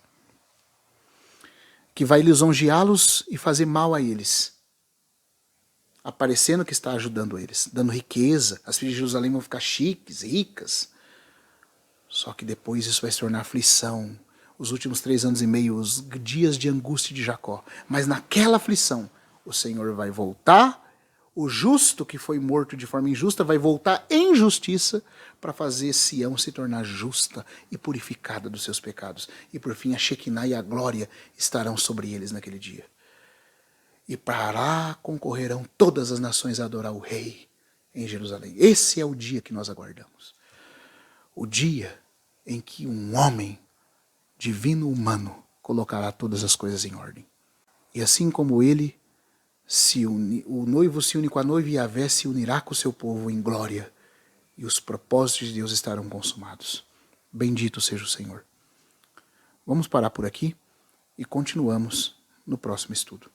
S1: Que vai lisonjeá-los e fazer mal a eles. Aparecendo que está ajudando eles, dando riqueza. As filhas de Jerusalém vão ficar chiques, ricas. Só que depois isso vai se tornar aflição. Os últimos 3 anos e meio, os dias de angústia de Jacó. Mas naquela aflição, o Senhor vai voltar. O justo que foi morto de forma injusta vai voltar em justiça para fazer Sião se tornar justa e purificada dos seus pecados. E por fim a Shekinah e a glória estarão sobre eles naquele dia. E para lá concorrerão todas as nações a adorar o Rei em Jerusalém. Esse é o dia que nós aguardamos. O dia em que um homem divino humano colocará todas as coisas em ordem. E assim como ele o noivo se une com a noiva e Yahvé se unirá com o seu povo em glória. E os propósitos de Deus estarão consumados. Bendito seja o Senhor. Vamos parar por aqui e continuamos no próximo estudo.